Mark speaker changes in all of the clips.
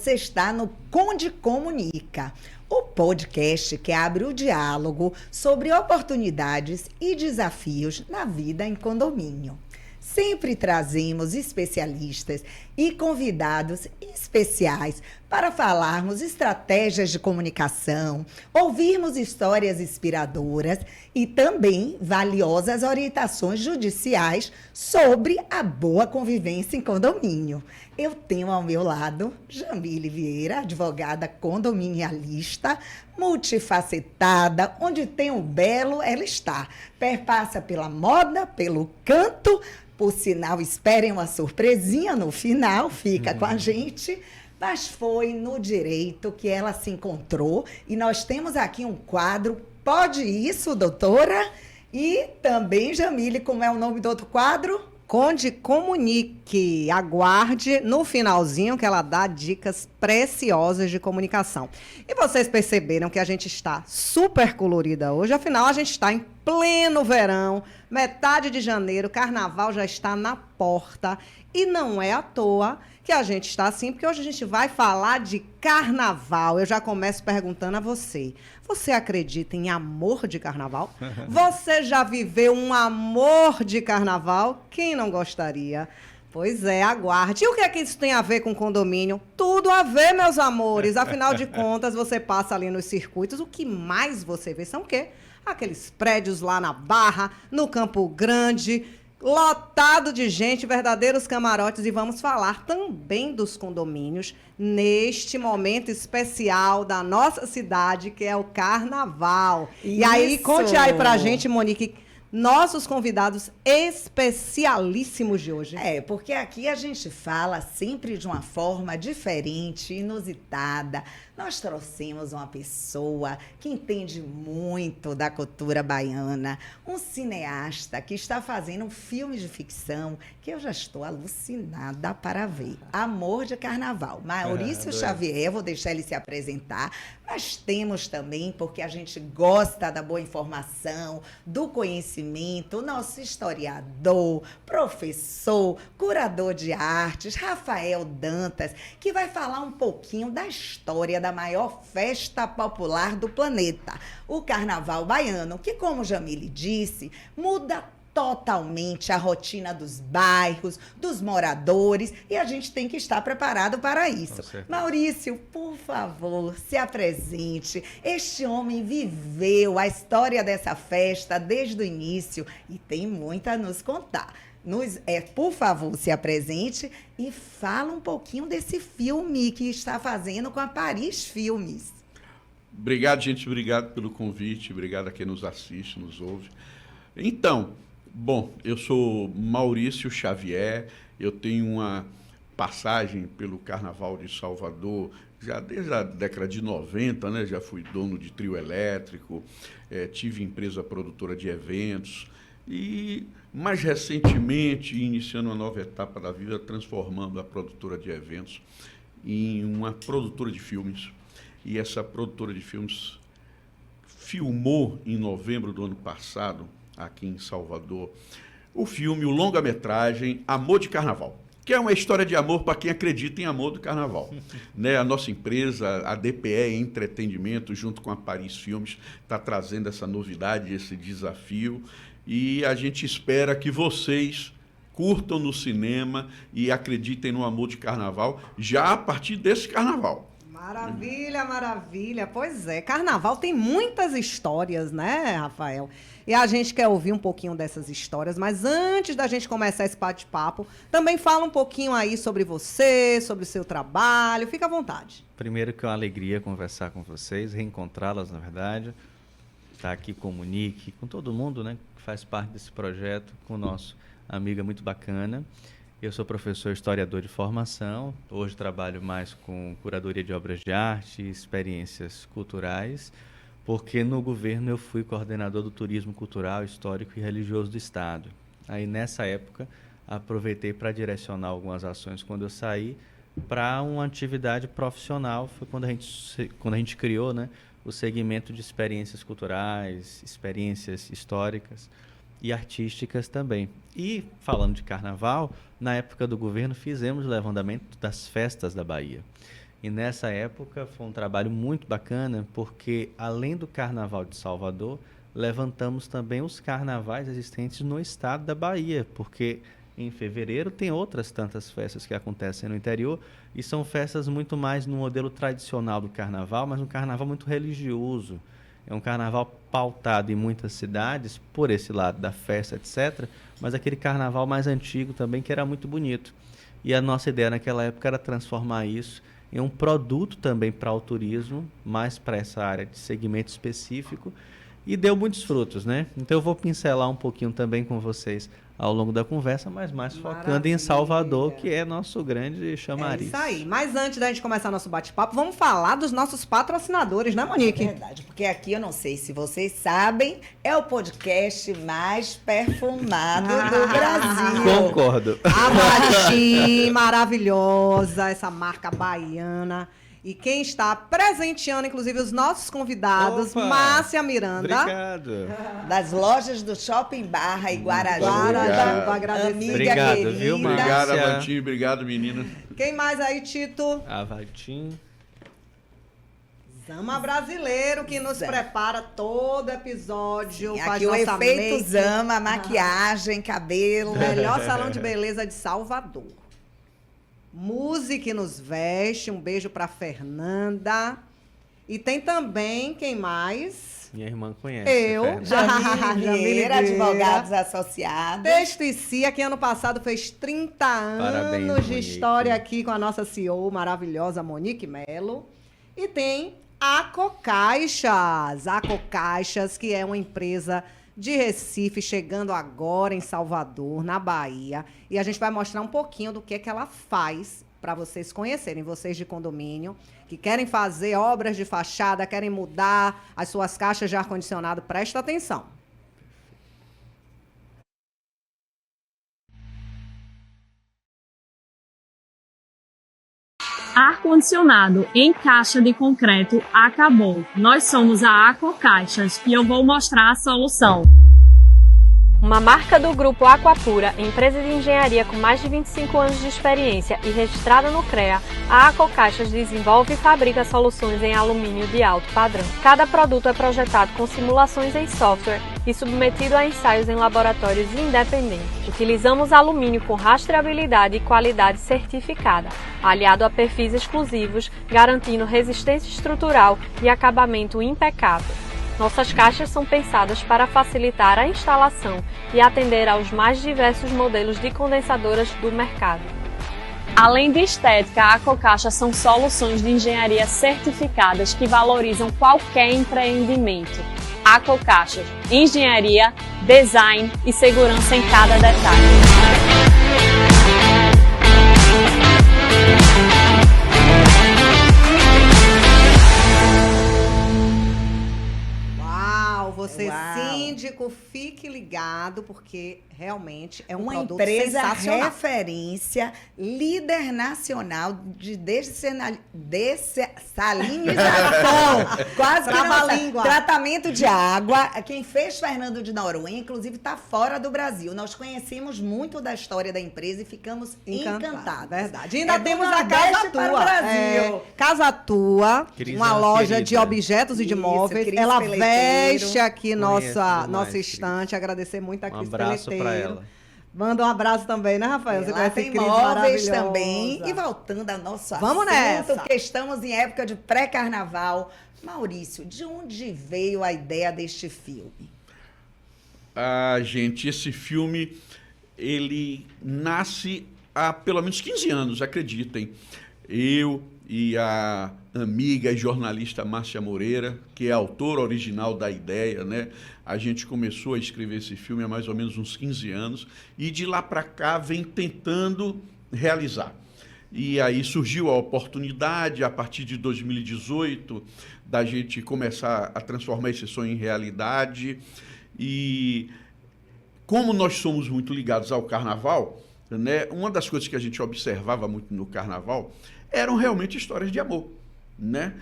Speaker 1: Você está no Conde Comunica, o podcast que abre o diálogo sobre oportunidades e desafios na vida em condomínio. Sempre trazemos especialistas e convidados especiais para falarmos estratégias de comunicação, ouvirmos histórias inspiradoras e também valiosas orientações judiciais sobre a boa convivência em condomínio. Eu tenho ao meu lado Jamile Vieira, advogada condominialista, multifacetada, onde tem o belo, ela está. Perpassa pela moda, pelo canto. Por sinal, esperem uma surpresinha no final, fica com a gente. Mas foi no direito que ela se encontrou. E nós temos aqui um quadro, Pode Isso, doutora? E também, Jamile, como é o nome do outro quadro?
Speaker 2: Conde Comunique. Aguarde no finalzinho que ela dá dicas preciosas de comunicação. E vocês perceberam que a gente está super colorida hoje, afinal a gente está em pleno verão, metade de janeiro, carnaval já está na porta e não é à toa que a gente está assim, porque hoje a gente vai falar de carnaval. Eu já começo perguntando a você. Você acredita em amor de carnaval? Você já viveu um amor de carnaval? Quem não gostaria? Pois é, aguarde. E o que é que isso tem a ver com condomínio? Tudo a ver, meus amores. Afinal de contas, você passa ali nos circuitos, o que mais você vê são o quê? Aqueles prédios lá na Barra, no Campo Grande, lotado de gente, verdadeiros camarotes, e vamos falar também dos condomínios neste momento especial da nossa cidade, que é o Carnaval. Isso. E aí, conte aí pra gente, Monique, nossos convidados especialíssimos de hoje.
Speaker 1: Porque aqui a gente fala sempre de uma forma diferente, inusitada. Nós trouxemos uma pessoa que entende muito da cultura baiana, um cineasta que está fazendo um filme de ficção que eu já estou alucinada para ver. Amor de Carnaval. Maurício Xavier, vou deixar ele se apresentar, mas temos também, porque a gente gosta da boa informação, do conhecimento, o nosso historiador, professor, curador de artes, Rafael Dantas, que vai falar um pouquinho da história da maior festa popular do planeta, o Carnaval Baiano, que, como Jamile disse, muda totalmente a rotina dos bairros, dos moradores, e a gente tem que estar preparado para isso. Maurício, por favor, se apresente. Este homem viveu a história dessa festa desde o início e tem muito a nos contar. Por favor, se apresente e fala um pouquinho desse filme que está fazendo com a Paris Filmes.
Speaker 3: Obrigado, gente. Obrigado pelo convite. Obrigado a quem nos assiste, nos ouve. Então, eu sou Maurício Xavier. Eu tenho uma passagem pelo Carnaval de Salvador já desde a década de 90, né? Já fui dono de trio elétrico, tive empresa produtora de eventos e, mais recentemente, iniciando uma nova etapa da vida, transformando a produtora de eventos em uma produtora de filmes. E essa produtora de filmes filmou, em novembro do ano passado, aqui em Salvador, o filme, o longa-metragem Amor de Carnaval, que é uma história de amor para quem acredita em amor do carnaval. Né? A nossa empresa, a DPE Entretenimento, junto com a Paris Filmes, está trazendo essa novidade, esse desafio, e a gente espera que vocês curtam no cinema e acreditem no amor de carnaval já a partir desse carnaval.
Speaker 2: Maravilha, maravilha. Pois é, carnaval tem muitas histórias, né, Rafael? E a gente quer ouvir um pouquinho dessas histórias, mas antes da gente começar esse bate-papo, também fala um pouquinho aí sobre você, sobre o seu trabalho. Fica à vontade.
Speaker 4: Primeiro que é uma alegria conversar com vocês, reencontrá-las, na verdade. Estar aqui com o Monique, com todo mundo, né, que faz parte desse projeto, com o nosso amigo muito bacana. Eu sou professor historiador de formação, hoje trabalho mais com curadoria de obras de arte e experiências culturais, porque no governo eu fui coordenador do turismo cultural, histórico e religioso do Estado. Aí nessa época aproveitei para direcionar algumas ações quando eu saí para uma atividade profissional, foi quando a gente criou, né, o segmento de experiências culturais, experiências históricas e artísticas também. E, falando de carnaval, na época do governo fizemos o levantamento das festas da Bahia. E nessa época foi um trabalho muito bacana, porque além do Carnaval de Salvador, levantamos também os carnavais existentes no estado da Bahia, porque em fevereiro tem outras tantas festas que acontecem no interior, e são festas muito mais no modelo tradicional do carnaval, mas um carnaval muito religioso. É um carnaval pautado em muitas cidades, por esse lado da festa, etc., mas aquele carnaval mais antigo também, que era muito bonito. E a nossa ideia naquela época era transformar isso em um produto também para o turismo, mais para essa área de segmento específico, e deu muitos frutos, né? Então eu vou pincelar um pouquinho também com vocês ao longo da conversa, mas mais focando em Salvador, que é nosso grande chamariz.
Speaker 2: É isso aí. Mas antes da gente começar nosso bate-papo, vamos falar dos nossos patrocinadores, né, Monique?
Speaker 1: É verdade, porque aqui, eu não sei se vocês sabem, é o podcast mais perfumado do Brasil.
Speaker 4: Concordo.
Speaker 2: A Vatim, maravilhosa, essa marca baiana. E quem está presenteando, inclusive, os nossos convidados,
Speaker 4: Opa!
Speaker 2: Márcia Miranda.
Speaker 4: Obrigado.
Speaker 1: Das lojas do Shopping Barra e Guarajuba.
Speaker 3: Obrigado.
Speaker 2: Agradecer.
Speaker 1: Amiga
Speaker 4: Obrigado,
Speaker 1: querida.
Speaker 4: viu, Márcia?
Speaker 3: Obrigado, Avantinho. Obrigado, menina.
Speaker 2: Quem mais aí, Tito?
Speaker 4: A Vatim.
Speaker 2: Zama Brasileiro, que nos prepara todo episódio.
Speaker 1: E
Speaker 2: faz
Speaker 1: aqui o
Speaker 2: nossa
Speaker 1: efeito
Speaker 2: make.
Speaker 1: Zama, maquiagem, cabelo.
Speaker 2: Melhor salão de beleza de Salvador. Muse que nos veste. Um beijo pra Fernanda. E tem também, quem mais?
Speaker 4: Minha irmã conhece.
Speaker 2: Eu.
Speaker 4: Fernanda.
Speaker 1: Jamile
Speaker 2: Jamile
Speaker 1: Vieira,
Speaker 2: Vieira.
Speaker 1: advogados associados.
Speaker 2: Texto e Cia, que ano passado fez 30
Speaker 4: Parabéns,
Speaker 2: anos de
Speaker 4: Monique.
Speaker 2: história aqui com a nossa CEO maravilhosa, Monique Melo. E tem a Acocaixas. A Acocaixas, que é uma empresa de Recife, chegando agora em Salvador, na Bahia. E a gente vai mostrar um pouquinho do que é que ela faz para vocês conhecerem, vocês de condomínio, que querem fazer obras de fachada, querem mudar as suas caixas de ar-condicionado. Presta atenção.
Speaker 5: Ar-condicionado em caixa de concreto acabou. Nós somos a Acocaixas e eu vou mostrar a solução.
Speaker 6: Uma marca do Grupo Aquapura, empresa de engenharia com mais de 25 anos de experiência e registrada no CREA, a Acocaixas desenvolve e fabrica soluções em alumínio de alto padrão. Cada produto é projetado com simulações em software e submetido a ensaios em laboratórios independentes. Utilizamos alumínio com rastreabilidade e qualidade certificada, aliado a perfis exclusivos, garantindo resistência estrutural e acabamento impecável. Nossas caixas são pensadas para facilitar a instalação e atender aos mais diversos modelos de condensadoras do mercado.
Speaker 5: Além de estética, a Acocaixa são soluções de engenharia certificadas que valorizam qualquer empreendimento. Acocaixas, engenharia, design e segurança em cada detalhe.
Speaker 2: Você,
Speaker 1: Uau.
Speaker 2: síndico, fique ligado, porque realmente é
Speaker 1: Uma
Speaker 2: produto
Speaker 1: empresa
Speaker 2: sensacional.
Speaker 1: referência, líder nacional de dessalinização. Quase que não sai.
Speaker 2: Trava-língua.
Speaker 1: Tratamento de água. Quem fez Fernando de Noronha, inclusive, está fora do Brasil. Nós conhecemos muito da história da empresa e ficamos encantados.
Speaker 2: Verdade. Ainda
Speaker 1: É do
Speaker 2: temos a
Speaker 1: Nordeste
Speaker 2: Casa
Speaker 1: para
Speaker 2: Tua.
Speaker 1: o Brasil.
Speaker 2: Casa Tua,
Speaker 4: Cris
Speaker 2: uma
Speaker 4: é uma
Speaker 2: loja
Speaker 4: querida.
Speaker 2: de objetos e de
Speaker 1: Isso,
Speaker 2: móveis.
Speaker 1: Cris
Speaker 2: Ela
Speaker 1: Peleteiro.
Speaker 2: veste aqui
Speaker 4: Conheço
Speaker 2: nossa
Speaker 4: demais, Cris.
Speaker 2: estante. Agradecer muito a
Speaker 4: Um
Speaker 2: Cris
Speaker 4: abraço para
Speaker 2: Peleteiro.
Speaker 4: ela.
Speaker 2: Manda um abraço também, né, Rafael? Você
Speaker 1: Lá
Speaker 2: conhece
Speaker 1: tem
Speaker 2: Cris
Speaker 1: móveis
Speaker 2: maravilhosa.
Speaker 1: também. E voltando ao nosso
Speaker 2: Vamos
Speaker 1: assunto,
Speaker 2: nessa.
Speaker 1: porque estamos em época de pré-carnaval. Maurício, de onde veio a ideia deste filme?
Speaker 3: Ah, gente, esse filme, ele nasce há pelo menos 15 anos, acreditem. Eu e a amiga e jornalista Márcia Moreira, que é a autora original da ideia, né? A gente começou a escrever esse filme há mais ou menos uns 15 anos e de lá para cá vem tentando realizar. E aí surgiu a oportunidade, a partir de 2018, da gente começar a transformar esse sonho em realidade. E como nós somos muito ligados ao carnaval, né, uma das coisas que a gente observava muito no carnaval eram realmente histórias de amor, né?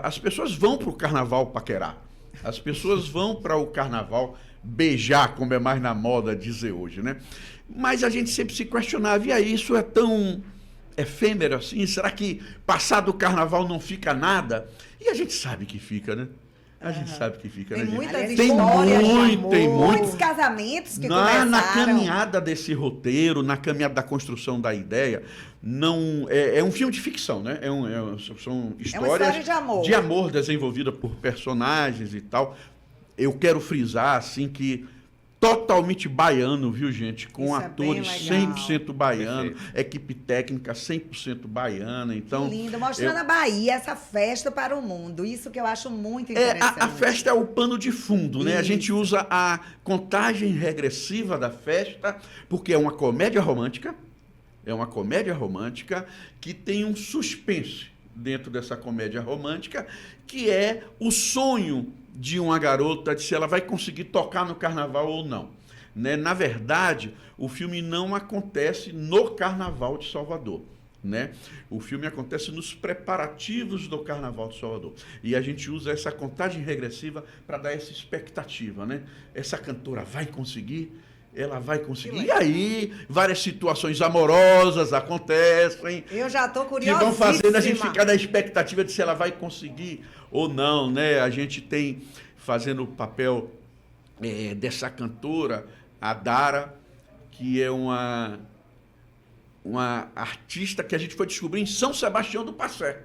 Speaker 3: As pessoas vão para o carnaval paquerar, as pessoas vão para o carnaval beijar, como é mais na moda dizer hoje, né? Mas a gente sempre se questionava, e aí, isso é tão efêmero assim? Será que passado o carnaval não fica nada? E a gente sabe que fica, né? A gente sabe que fica,
Speaker 2: Tem
Speaker 3: né, gente?
Speaker 2: muitas
Speaker 1: Aliás,
Speaker 2: histórias de
Speaker 3: muito,
Speaker 2: amor.
Speaker 3: tem muito.
Speaker 1: Muitos casamentos que
Speaker 3: Na
Speaker 1: começaram...
Speaker 3: caminhada desse roteiro, na caminhada da construção da ideia, não é um filme de ficção, né? São histórias
Speaker 1: história de amor.
Speaker 3: desenvolvida por personagens e tal. Eu quero frisar assim que totalmente baiano, viu, gente? Com
Speaker 2: Isso é
Speaker 3: atores
Speaker 2: bem legal.
Speaker 3: 100% baiano, equipe técnica 100% baiana. Então,
Speaker 1: Lindo, mostrando a Bahia, essa festa para o mundo. Isso que eu acho muito interessante.
Speaker 3: a festa é o pano de fundo, né? A gente usa a contagem regressiva da festa, porque é uma comédia romântica. É uma comédia romântica que tem um suspense dentro dessa comédia romântica, que é o sonho de uma garota, de se ela vai conseguir tocar no carnaval ou não. Né? Na verdade, o filme não acontece no Carnaval de Salvador. Né? O filme acontece nos preparativos do Carnaval de Salvador. E a gente usa essa contagem regressiva para dar essa expectativa. Né? Essa cantora vai conseguir? Ela vai conseguir. E aí, várias situações amorosas acontecem.
Speaker 2: Eu já estou
Speaker 3: Que
Speaker 2: curiosíssima.
Speaker 3: vão fazendo a gente ficar na expectativa de se ela vai conseguir ou não, né? A gente tem, fazendo o papel dessa cantora, a Dara, que é uma artista que a gente foi descobrir em São Sebastião do Passé.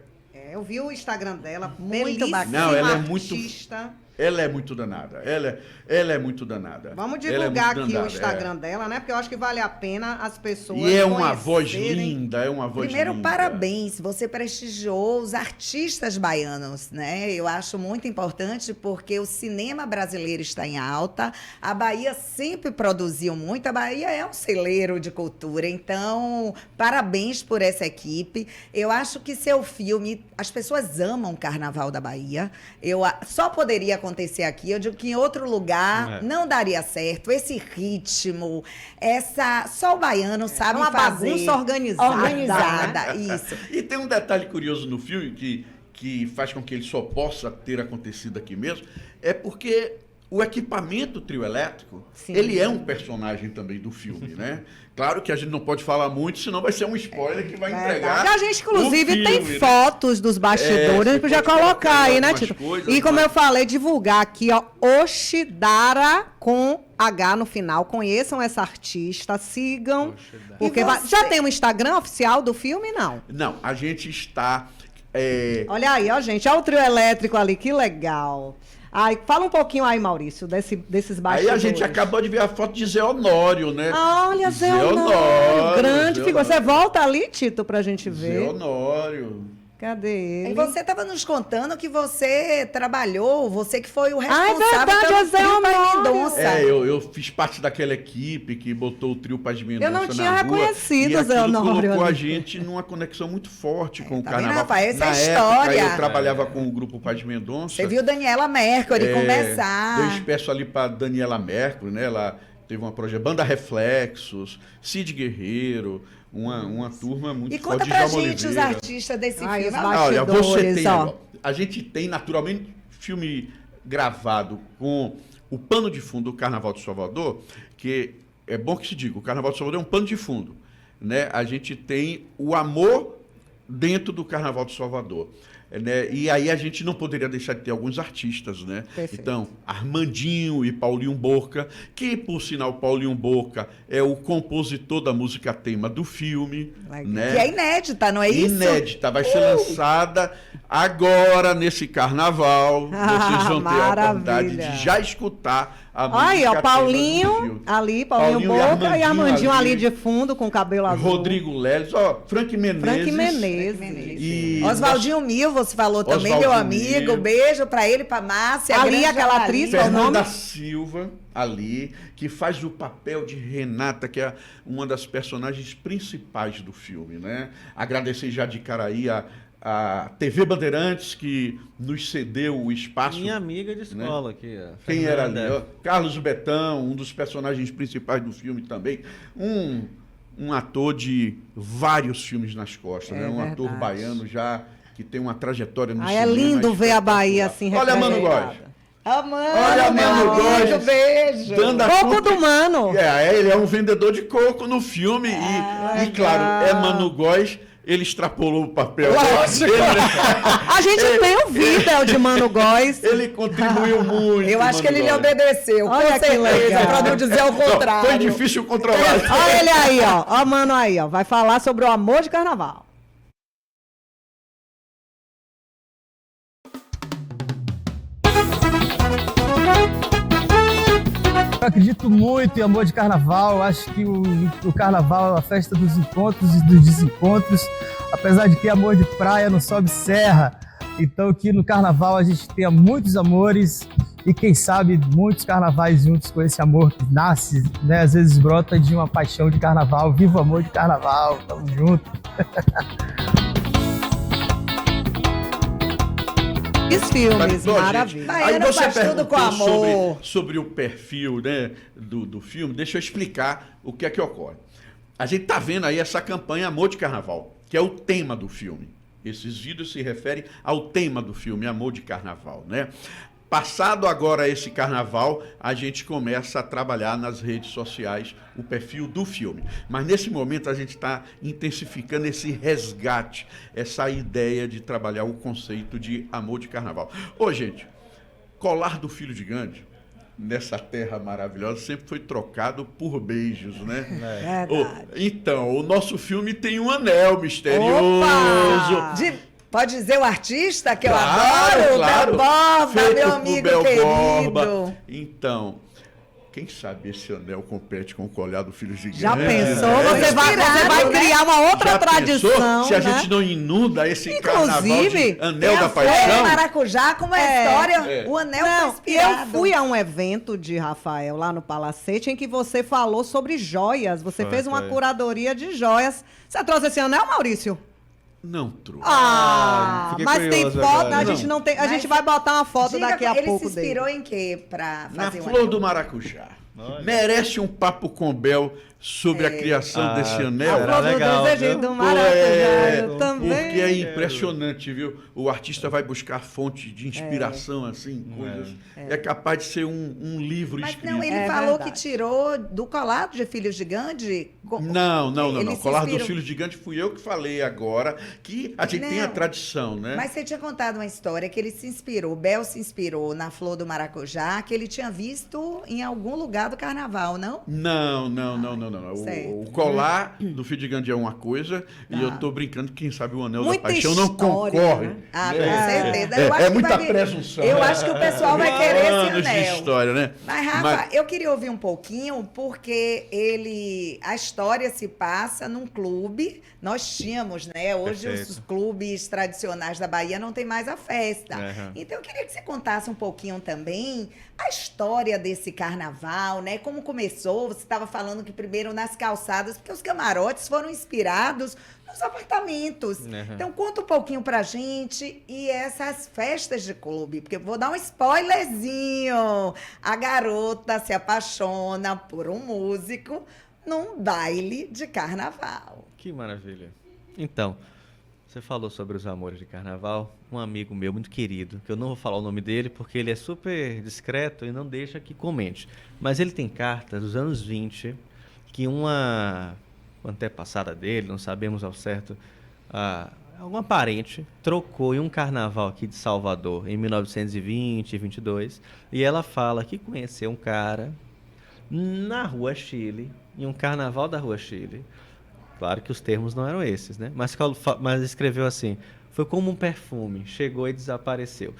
Speaker 2: Eu vi o Instagram dela,
Speaker 1: Muito
Speaker 2: belíssima
Speaker 1: bacana.
Speaker 3: Não, ela é muito-
Speaker 2: artista.
Speaker 3: Ela é muito danada. Ela é muito danada.
Speaker 2: Vamos
Speaker 3: Ela é
Speaker 2: divulgar
Speaker 3: muito
Speaker 2: aqui o
Speaker 3: danada,
Speaker 2: Instagram dela, né? Porque eu acho que vale a pena as pessoas
Speaker 3: E é uma voz
Speaker 2: conhecerem.
Speaker 3: linda, é uma voz
Speaker 1: Primeiro,
Speaker 3: linda.
Speaker 1: parabéns, você prestigiou os artistas baianos, né? Eu acho muito importante porque o cinema brasileiro está em alta, a Bahia sempre produziu muito, a Bahia é um celeiro de cultura, então, parabéns por essa equipe. Eu acho que seu filme, as pessoas amam o Carnaval da Bahia, só poderia acontecer aqui, eu digo que em outro lugar não daria certo, esse ritmo, só o baiano sabe
Speaker 2: uma
Speaker 1: fazer.
Speaker 2: bagunça organizada.
Speaker 1: Organizada, isso.
Speaker 3: E tem um detalhe curioso no filme que faz com que ele só possa ter acontecido aqui mesmo, é porque o equipamento trio elétrico,
Speaker 2: Sim.
Speaker 3: ele é um personagem também do filme, né? Claro que a gente não pode falar muito, senão vai ser um spoiler que vai entregar.
Speaker 2: E a gente, inclusive,
Speaker 3: o
Speaker 2: tem
Speaker 3: filme, né?
Speaker 2: fotos dos bastidores,
Speaker 3: você
Speaker 2: a gente podia
Speaker 3: pode
Speaker 2: colocar aí, né,
Speaker 3: algumas
Speaker 2: Tito?
Speaker 3: coisas,
Speaker 2: E como
Speaker 3: mas-
Speaker 2: eu falei, divulgar aqui, ó, Oshidara com H no final. Conheçam essa artista, sigam.
Speaker 4: Oshidara.
Speaker 2: Porque
Speaker 1: E você-
Speaker 2: já tem um Instagram oficial do filme, não?
Speaker 3: Não, a gente está...
Speaker 2: Olha aí, ó, gente, olha o trio elétrico ali, que legal. Ai, fala um pouquinho aí, Maurício, desses
Speaker 3: Aí
Speaker 2: bastidores.
Speaker 3: a gente acabou de ver a foto de Zé Honório, né?
Speaker 2: Olha, Zé Honório, grande figura. Você volta ali, Tito, pra gente
Speaker 3: Zé
Speaker 2: ver.
Speaker 3: Honório.
Speaker 2: Cadê
Speaker 1: E
Speaker 2: ele?
Speaker 1: você estava nos contando que você trabalhou, você que foi o
Speaker 2: Ah, é
Speaker 1: responsável
Speaker 2: verdade,
Speaker 1: pelo
Speaker 2: é Zé
Speaker 1: trio Pai
Speaker 2: Honório.
Speaker 1: Mendonça.
Speaker 3: Eu fiz parte daquela equipe que botou o trio Paz de Mendonça
Speaker 2: Eu não
Speaker 3: na
Speaker 2: tinha
Speaker 3: rua,
Speaker 2: reconhecido
Speaker 3: e
Speaker 2: o Zé
Speaker 3: aquilo
Speaker 2: Honório
Speaker 3: colocou a
Speaker 2: ali.
Speaker 3: gente numa conexão muito forte com o
Speaker 1: tá vendo,
Speaker 3: carnaval.
Speaker 1: rapaz? Essa
Speaker 3: Na
Speaker 1: é a
Speaker 3: época,
Speaker 1: história.
Speaker 3: eu trabalhava com o grupo Paz de Mendonça.
Speaker 1: Você viu Daniela Mercury começar.
Speaker 3: Eu espeço ali para Daniela Mercury, né? Ela teve uma projeto Banda Reflexos, Cid Guerreiro, uma turma muito
Speaker 1: E
Speaker 3: forte.
Speaker 1: conta pra
Speaker 3: Djalma
Speaker 1: gente os
Speaker 3: Oliveira.
Speaker 1: artistas desse
Speaker 2: Ai,
Speaker 1: filme.
Speaker 2: os
Speaker 3: Olha, você
Speaker 2: bastidores,
Speaker 3: tem,
Speaker 2: ó.
Speaker 3: a gente tem naturalmente filme gravado com o pano de fundo do Carnaval de Salvador, que é bom que se diga, o Carnaval de Salvador é um pano de fundo, né? A gente tem o amor dentro do Carnaval de Salvador, né? E aí a gente não poderia deixar de ter alguns artistas, né?
Speaker 2: Perfeito.
Speaker 3: Então, Armandinho e Paulinho Boca, que por sinal Paulinho Boca é o compositor da música tema do filme,
Speaker 2: Legal.
Speaker 3: né?
Speaker 1: Que é inédita, não é isso?
Speaker 3: Inédita, vai ser lançada agora nesse carnaval. Vocês vão ter a oportunidade
Speaker 2: Maravilha.
Speaker 3: de já escutar a música.
Speaker 2: Aí, ó,
Speaker 3: tema do
Speaker 2: Paulinho
Speaker 3: filme.
Speaker 2: ali, Paulinho Boca e Armandinho ali de fundo com o cabelo azul.
Speaker 3: Rodrigo Leles, ó, Frank Menezes.
Speaker 2: Frank Menezes.
Speaker 3: E
Speaker 1: Oswaldinho Mil, você falou também,
Speaker 3: Oswaldinho
Speaker 1: meu amigo.
Speaker 3: Mil.
Speaker 1: Beijo pra ele, pra Márcia.
Speaker 2: Ali,
Speaker 1: grande
Speaker 2: aquela
Speaker 1: jornalista.
Speaker 2: atriz, qual é o nome?
Speaker 3: Fernanda Silva, ali, que faz o papel de Renata, que é uma das personagens principais do filme, né? Agradecer já de cara aí a TV Bandeirantes, que nos cedeu o espaço.
Speaker 4: Minha amiga de escola aqui. ó,
Speaker 3: Quem era ali?
Speaker 4: Fernanda.
Speaker 3: Ó, Carlos Betão, um dos personagens principais do filme também. Um ator de vários filmes nas costas, né? Um ator
Speaker 2: verdade.
Speaker 3: baiano já que tem uma trajetória no
Speaker 2: Ah,
Speaker 3: cinema.
Speaker 2: é lindo ver a Bahia assim
Speaker 3: Olha, Mano
Speaker 2: representada.
Speaker 3: Góes.
Speaker 1: Olha,
Speaker 3: Mano Góes.
Speaker 1: beijo.
Speaker 3: Dando a
Speaker 2: Coco
Speaker 3: conta-
Speaker 2: do Mano.
Speaker 3: Ele é um vendedor de coco no filme. E claro, é Mano Góes ele extrapolou o papel.
Speaker 2: Lógico. A gente tem o vídeo de Mano Góes.
Speaker 3: Ele contribuiu muito.
Speaker 1: Eu acho que ele lhe
Speaker 3: Góes.
Speaker 1: obedeceu,
Speaker 2: Olha
Speaker 1: com
Speaker 2: que
Speaker 1: certeza,
Speaker 2: legal.
Speaker 1: para não dizer o contrário.
Speaker 3: Foi difícil controlar.
Speaker 2: Olha ele aí, ó. Ó, Mano aí, ó. Vai falar sobre o amor de carnaval.
Speaker 7: Eu acredito muito em amor de carnaval. Eu acho que o carnaval é a festa dos encontros e dos desencontros. Apesar de que amor de praia não sobe serra. Então que no carnaval a gente tenha muitos amores e quem sabe muitos carnavais juntos com esse amor que nasce, né? Às vezes brota de uma paixão de carnaval. Viva o amor de carnaval, tamo junto.
Speaker 2: Os filmes,
Speaker 3: Ó, gente,
Speaker 2: maravilha.
Speaker 1: Vai.
Speaker 3: Aí
Speaker 1: Baiano
Speaker 3: você
Speaker 1: faz tudo com
Speaker 3: perguntou
Speaker 1: amor.
Speaker 3: sobre o perfil, né, do filme. Deixa eu explicar o que é que ocorre. A gente está vendo aí essa campanha Amor de Carnaval, que é o tema do filme. Esses vídeos se referem ao tema do filme, Amor de Carnaval, né? Passado agora esse carnaval, a gente começa a trabalhar nas redes sociais o perfil do filme. Mas nesse momento a gente está intensificando esse resgate, essa ideia de trabalhar o conceito de amor de carnaval. Ô, gente, colar do filho de Gandhi, nessa terra maravilhosa, sempre foi trocado por beijos, né?
Speaker 1: Verdade.
Speaker 3: Então, o nosso filme tem um anel misterioso.
Speaker 1: Opa! Pode dizer o artista que eu adoro?
Speaker 3: Claro.
Speaker 1: Bel Borba,
Speaker 3: Feito
Speaker 1: meu
Speaker 3: por
Speaker 1: amigo
Speaker 3: Bel
Speaker 1: querido.
Speaker 3: Borba. Então, quem sabe esse anel compete com o collar do filho gigante?
Speaker 2: Já pensou?
Speaker 3: né?
Speaker 2: Você vai
Speaker 1: Inspirado,
Speaker 2: criar uma outra
Speaker 3: Já
Speaker 2: tradição,
Speaker 3: pensou se a
Speaker 2: né?
Speaker 3: gente não inunda esse
Speaker 2: Inclusive,
Speaker 3: carnaval de anel da
Speaker 1: Tem a
Speaker 3: paixão?
Speaker 1: maracujá com uma história, o anel foi
Speaker 2: Não,
Speaker 1: inspirado.
Speaker 2: eu fui a um evento de Rafael lá no Palacete em que você falou sobre joias. Você fez uma
Speaker 4: foi.
Speaker 2: curadoria de joias. Você trouxe esse anel, Maurício?
Speaker 3: Não trouxe.
Speaker 4: Fiquei
Speaker 2: Mas tem
Speaker 4: curioso
Speaker 2: foto,
Speaker 4: agora.
Speaker 2: a gente não tem, a
Speaker 1: Mas
Speaker 2: gente vai botar uma foto
Speaker 1: Diga,
Speaker 2: daqui a
Speaker 1: ele
Speaker 2: pouco
Speaker 1: se inspirou
Speaker 2: dele.
Speaker 1: em quê para
Speaker 3: Na
Speaker 1: fazer o
Speaker 3: flor
Speaker 1: anel?
Speaker 3: do maracujá. Merece um papo com Bel sobre a criação desse anel.
Speaker 2: A
Speaker 4: Será
Speaker 2: flor do
Speaker 4: legal,
Speaker 2: desejo
Speaker 4: viu?
Speaker 2: do maracujá, eu
Speaker 3: Porque
Speaker 2: também.
Speaker 3: é impressionante, viu? O artista vai buscar fonte de inspiração, assim, coisas. É capaz de ser um livro
Speaker 1: Mas
Speaker 3: escrito.
Speaker 1: não, ele
Speaker 2: É
Speaker 1: falou
Speaker 2: verdade.
Speaker 1: que tirou do colado de Filhos de Gandhi.
Speaker 3: Não.
Speaker 1: Ele se
Speaker 3: Colar dos
Speaker 1: inspirou.
Speaker 3: Filhos Gigantes fui eu que falei agora, que a gente tem a
Speaker 1: Não.
Speaker 3: tradição, né?
Speaker 1: Mas você tinha contado uma história que ele se inspirou, Bel se inspirou na flor do maracujá, que ele tinha visto em algum lugar do carnaval, não?
Speaker 3: Não.
Speaker 1: Certo.
Speaker 3: O colar do Filho de Gandhi é uma coisa, e
Speaker 1: Tá.
Speaker 3: eu tô brincando que quem sabe o Anel
Speaker 2: Muita
Speaker 3: da Paixão não
Speaker 2: história,
Speaker 3: concorre.
Speaker 2: né?
Speaker 1: Ah,
Speaker 3: né?
Speaker 1: com certeza.
Speaker 3: É,
Speaker 1: Eu acho
Speaker 3: é
Speaker 1: que
Speaker 3: muita
Speaker 1: vai-
Speaker 3: presunção.
Speaker 1: Eu acho que o pessoal vai querer esse
Speaker 3: Anos de
Speaker 1: anel.
Speaker 3: história, né?
Speaker 1: Mas, Rafa, eu queria ouvir um pouquinho, porque a história se passa num clube. Nós tínhamos, né? Hoje os
Speaker 4: Perfeito.
Speaker 1: clubes tradicionais da Bahia não tem mais a festa.
Speaker 4: Uhum.
Speaker 1: Então eu queria que você contasse um pouquinho também a história desse carnaval, né? Como começou? Você estava falando que primeiro nas calçadas, porque os camarotes foram inspirados nos apartamentos.
Speaker 4: Uhum.
Speaker 1: Então conta um pouquinho pra gente e essas festas de clube, porque eu vou dar um spoilerzinho. A garota se apaixona por um músico num baile de carnaval.
Speaker 4: Que maravilha. Então, você falou sobre os amores de carnaval. Um amigo meu muito querido, que eu não vou falar o nome dele porque ele é super discreto e não deixa que comente. Mas ele tem cartas dos anos 20 que uma antepassada dele, não sabemos ao certo, alguma parente, trocou em um carnaval aqui de Salvador em 1920 e 22. E ela fala que conheceu um cara na Rua Chile, em um carnaval da Rua Chile. Claro que os termos não eram esses, né? Mas escreveu assim: foi como um perfume, chegou e desapareceu.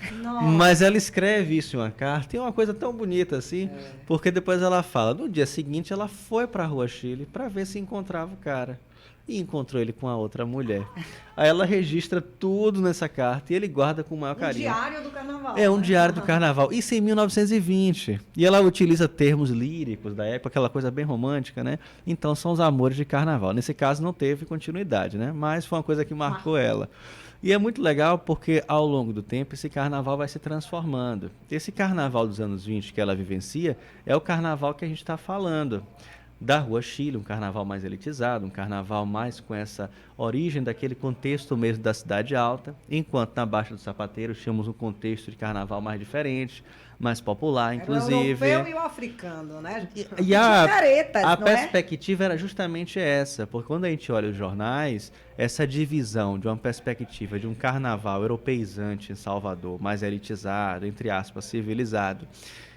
Speaker 4: Mas ela escreve isso em uma carta e é uma coisa tão bonita assim, porque depois ela fala, no dia seguinte ela foi para a Rua Chile para ver se encontrava o cara. E encontrou ele com a outra mulher. Aí ela registra tudo nessa carta e ele guarda com o maior carinho.
Speaker 2: Diário do carnaval.
Speaker 4: É um
Speaker 2: né?
Speaker 4: diário do carnaval. Isso em 1920. E ela utiliza termos líricos da época, aquela coisa bem romântica, né? Então são os amores de carnaval. Nesse caso não teve continuidade, né? Mas foi uma coisa que marcou ela. E é muito legal porque ao longo do tempo esse carnaval vai se transformando. Esse carnaval dos anos 20 que ela vivencia é o carnaval que a gente está falando. da Rua Chile, um carnaval mais elitizado, um carnaval mais com essa origem daquele contexto mesmo da cidade alta, enquanto na Baixa do Sapateiro tínhamos um contexto de carnaval mais diferente, mais popular, inclusive.
Speaker 2: O europeu e o africano, né?
Speaker 4: E a
Speaker 1: Caretas, não é?
Speaker 4: perspectiva era justamente essa, porque quando a gente olha os jornais, essa divisão de uma perspectiva de um carnaval europeizante em Salvador, mais elitizado, entre aspas, civilizado,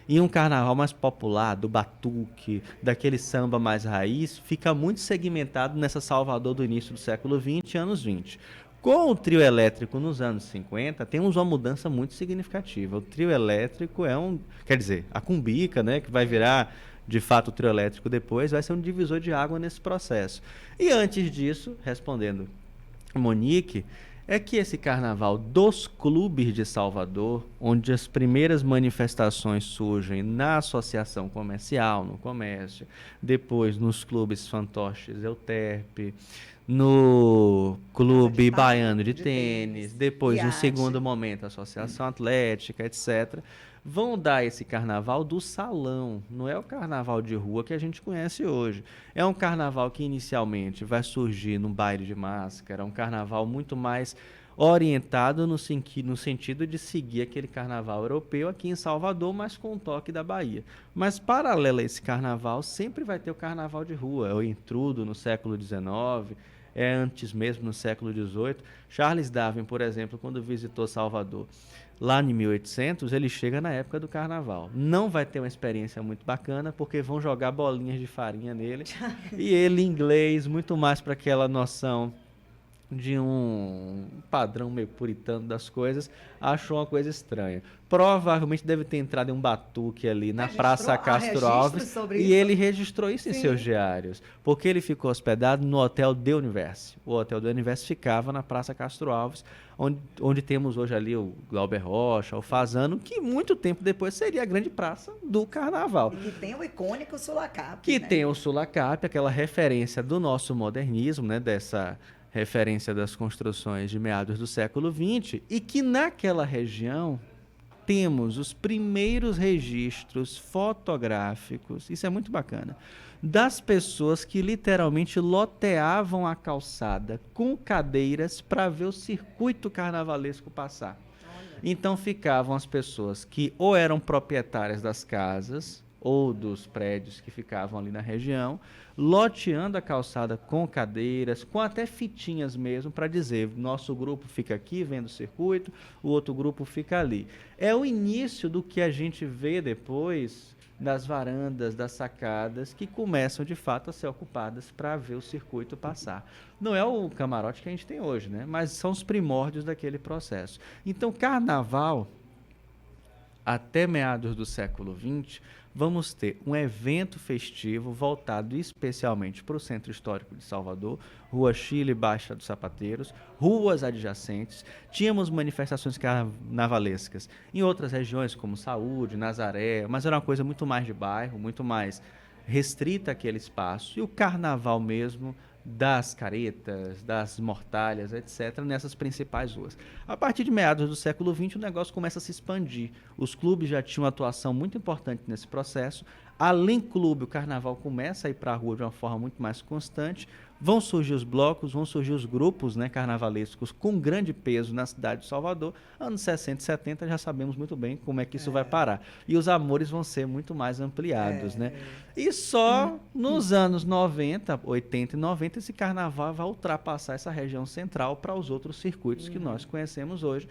Speaker 4: e um carnaval mais popular, do batuque, daquele samba mais raiz, fica muito segmentado nessa Salvador do início do século XX e anos 20. Com o trio elétrico nos anos 50, temos uma mudança muito significativa. O trio elétrico quer dizer, a cumbica, né, que vai virar de fato o trio elétrico depois, vai ser um divisor de água nesse processo. E antes disso, respondendo Monique, é que esse carnaval dos clubes de Salvador, onde as primeiras manifestações surgem na associação comercial, no comércio, depois nos clubes fantoches Euterpe, no Clube Baiano de Tênis, depois, no segundo momento, a Associação Atlética, etc., vão dar esse carnaval do salão, não é o carnaval de rua que a gente conhece hoje. É um carnaval que inicialmente vai surgir no baile de máscara, um carnaval muito mais orientado no sentido de seguir aquele carnaval europeu aqui em Salvador, mas com um toque da Bahia. Mas paralelo a esse carnaval, sempre vai ter o carnaval de rua, é o intrudo no século XIX, é antes mesmo no século XVIII. Charles Darwin, por exemplo, quando visitou Salvador, lá em 1800, ele chega na época do carnaval. Não vai ter uma experiência muito bacana, porque vão jogar bolinhas de farinha nele. E ele, inglês, muito mais para aquela noção de um padrão meio puritano das coisas, achou uma coisa estranha. Provavelmente deve ter entrado em um batuque ali na Praça Castro Alves, e ele registrou isso em seus diários, porque ele ficou hospedado no Hotel The Universe. O Hotel The Universe ficava na Praça Castro Alves, onde temos hoje ali o Glauber Rocha, o Fazano, que muito tempo depois seria a grande praça do carnaval.
Speaker 1: E que tem o icônico Sulacap.
Speaker 4: Que
Speaker 1: né?
Speaker 4: tem o Sulacap, aquela referência do nosso modernismo, né, dessa referência das construções de meados do século XX, e que naquela região temos os primeiros registros fotográficos, isso é muito bacana, das pessoas que literalmente loteavam a calçada com cadeiras para ver o circuito carnavalesco passar. Então ficavam as pessoas que ou eram proprietárias das casas ou dos prédios que ficavam ali na região, loteando a calçada com cadeiras, com até fitinhas mesmo, para dizer, nosso grupo fica aqui vendo o circuito, o outro grupo fica ali. É o início do que a gente vê depois das varandas, das sacadas, que começam de fato a ser ocupadas para ver o circuito passar. Não é o camarote que a gente tem hoje, né? Mas são os primórdios daquele processo. Então, carnaval, até meados do século XX, vamos ter um evento festivo voltado especialmente para o Centro Histórico de Salvador, Rua Chile, Baixa dos Sapateiros, ruas adjacentes. Tínhamos manifestações carnavalescas em outras regiões, como Saúde, Nazaré, mas era uma coisa muito mais de bairro, muito mais restrita àquele espaço. E o carnaval mesmo das caretas, das mortalhas, etc., nessas principais ruas. A partir de meados do século XX, o negócio começa a se expandir. Os clubes já tinham uma atuação muito importante nesse processo. Além clube, o carnaval começa a ir para a rua de uma forma muito mais constante. Vão surgir os blocos, vão surgir os grupos, né, carnavalescos com grande peso na cidade de Salvador. Anos 60 e 70 já sabemos muito bem como é que isso vai parar. E os amores vão ser muito mais ampliados, né? E só nos anos 90, 80 e 90, esse carnaval vai ultrapassar essa região central para os outros circuitos que nós conhecemos hoje,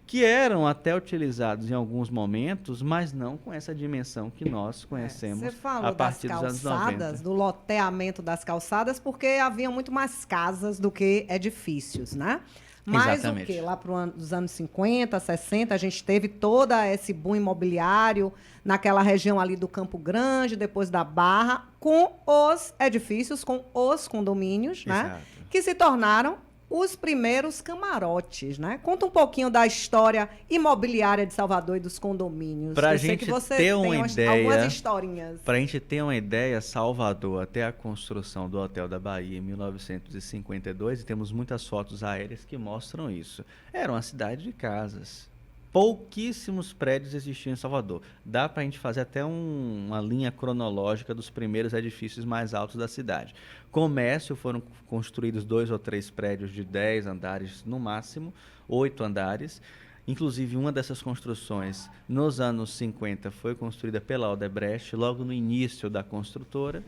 Speaker 4: que eram até utilizados em alguns momentos, mas não com essa dimensão que nós conhecemos a partir dos anos 90.
Speaker 2: Do loteamento das calçadas, porque haviam muito mais casas do que edifícios, né? Mas
Speaker 4: Exatamente.
Speaker 2: o quê? Lá para os anos 50, 60, a gente teve todo esse boom imobiliário naquela região ali do Campo Grande, depois da Barra, com os edifícios, com os condomínios, né? Que se tornaram os primeiros camarotes, né? Conta um pouquinho da história imobiliária de Salvador e dos condomínios.
Speaker 4: Para a gente ter uma ideia,
Speaker 2: algumas historinhas.
Speaker 4: Para a gente ter uma ideia, Salvador, até a construção do Hotel da Bahia em 1952, e temos muitas fotos aéreas que mostram isso, era uma cidade de casas. pouquíssimos prédios existiam em Salvador. Dá para a gente fazer até uma linha cronológica dos primeiros edifícios mais altos da cidade. Comércio, foram construídos 2 ou 3 prédios de 10 andares no máximo, 8 andares. Inclusive, uma dessas construções, nos anos 50, foi construída pela Odebrecht, logo no início da construtora.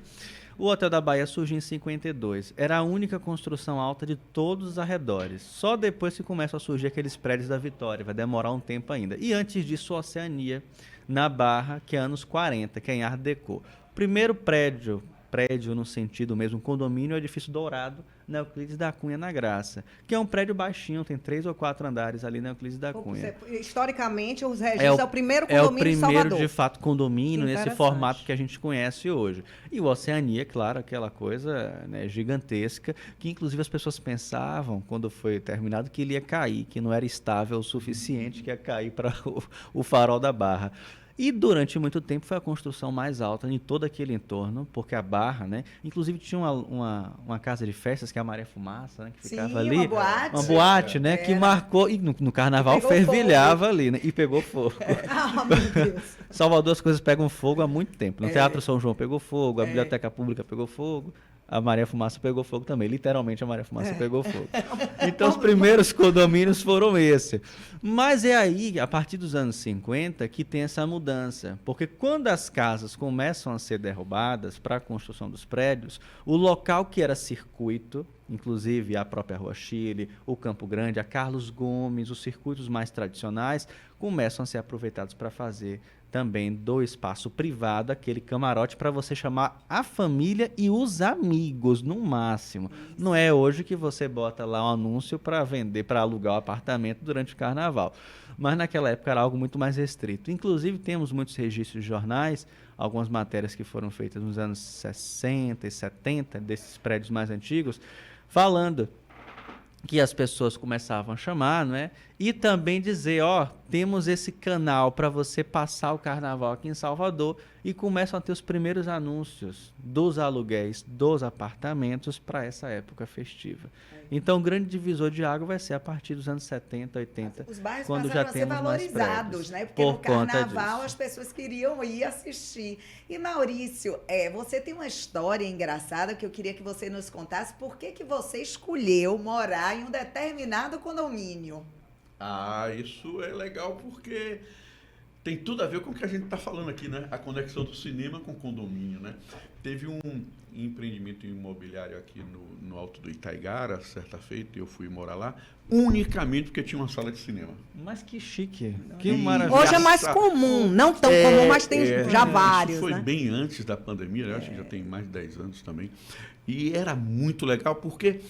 Speaker 4: O Hotel da Bahia surgiu em 52. Era a única construção alta de todos os arredores. Só depois que começam a surgir aqueles prédios da Vitória. Vai demorar um tempo ainda. E antes disso, a Oceania, na Barra, que é anos 40, que é em Art Deco. O primeiro prédio no sentido mesmo, condomínio, é o Edifício Dourado, na Euclides da Cunha, na Graça, que é um prédio baixinho, tem 3 ou 4 andares ali na Euclides da Cunha.
Speaker 2: Historicamente, os registros é o primeiro condomínio de Salvador.
Speaker 4: É o primeiro, de fato, condomínio nesse formato que a gente conhece hoje. E o Oceania, claro, aquela coisa, né, gigantesca, que inclusive as pessoas pensavam, quando foi terminado, que ele ia cair, que não era estável o suficiente, que ia cair para o farol da Barra. E durante muito tempo foi a construção mais alta em todo aquele entorno, porque a Barra, né? Inclusive tinha uma casa de festas, que é a Maria Fumaça, né? Que ficava ali.
Speaker 1: Uma boate.
Speaker 4: Uma boate, né? Que marcou. E no carnaval fervilhava ali, né? E pegou fogo.
Speaker 2: Ah, meu Deus.
Speaker 4: Salvador, as coisas pegam fogo há muito tempo. No Teatro São João pegou fogo, a Biblioteca Pública pegou fogo. A Maria Fumaça pegou fogo também. Literalmente, a Maria Fumaça pegou fogo. Então, os primeiros condomínios foram esse. Mas é aí, a partir dos anos 50, que tem essa mudança. Porque quando as casas começam a ser derrubadas para a construção dos prédios, o local que era circuito, inclusive a própria Rua Chile, o Campo Grande, a Carlos Gomes, os circuitos mais tradicionais, começam a ser aproveitados para fazer também do espaço privado, aquele camarote para você chamar a família e os amigos, no máximo. Não é hoje que você bota lá um anúncio para vender, para alugar o apartamento durante o carnaval. Mas naquela época era algo muito mais restrito. Inclusive, temos muitos registros de jornais, algumas matérias que foram feitas nos anos 60 e 70, desses prédios mais antigos, falando que as pessoas começavam a chamar, não é? E também dizer, temos esse canal para você passar o carnaval aqui em Salvador, e começam a ter os primeiros anúncios dos aluguéis dos apartamentos para essa época festiva. Então, o grande divisor de água vai ser a partir dos anos 70, 80,
Speaker 1: os bairros
Speaker 4: quando já
Speaker 1: passaram a ser
Speaker 4: temos
Speaker 1: valorizados, né? Porque no carnaval as pessoas queriam ir assistir. E, Maurício, você tem uma história engraçada que eu queria que você nos contasse. Por que você escolheu morar em um determinado condomínio?
Speaker 3: Isso é legal porque tem tudo a ver com o que a gente está falando aqui, né? A conexão do cinema com o condomínio, né? Teve um empreendimento imobiliário aqui no Alto do Itaigara, certa feita, eu fui morar lá, unicamente porque tinha uma sala de cinema.
Speaker 4: Mas que chique, que maravilha.
Speaker 2: Hoje é mais comum, não tão comum, mas tem já vários,
Speaker 3: isso foi
Speaker 2: né?
Speaker 3: bem antes da pandemia, eu acho que já tem mais de 10 anos também. E era muito legal porque,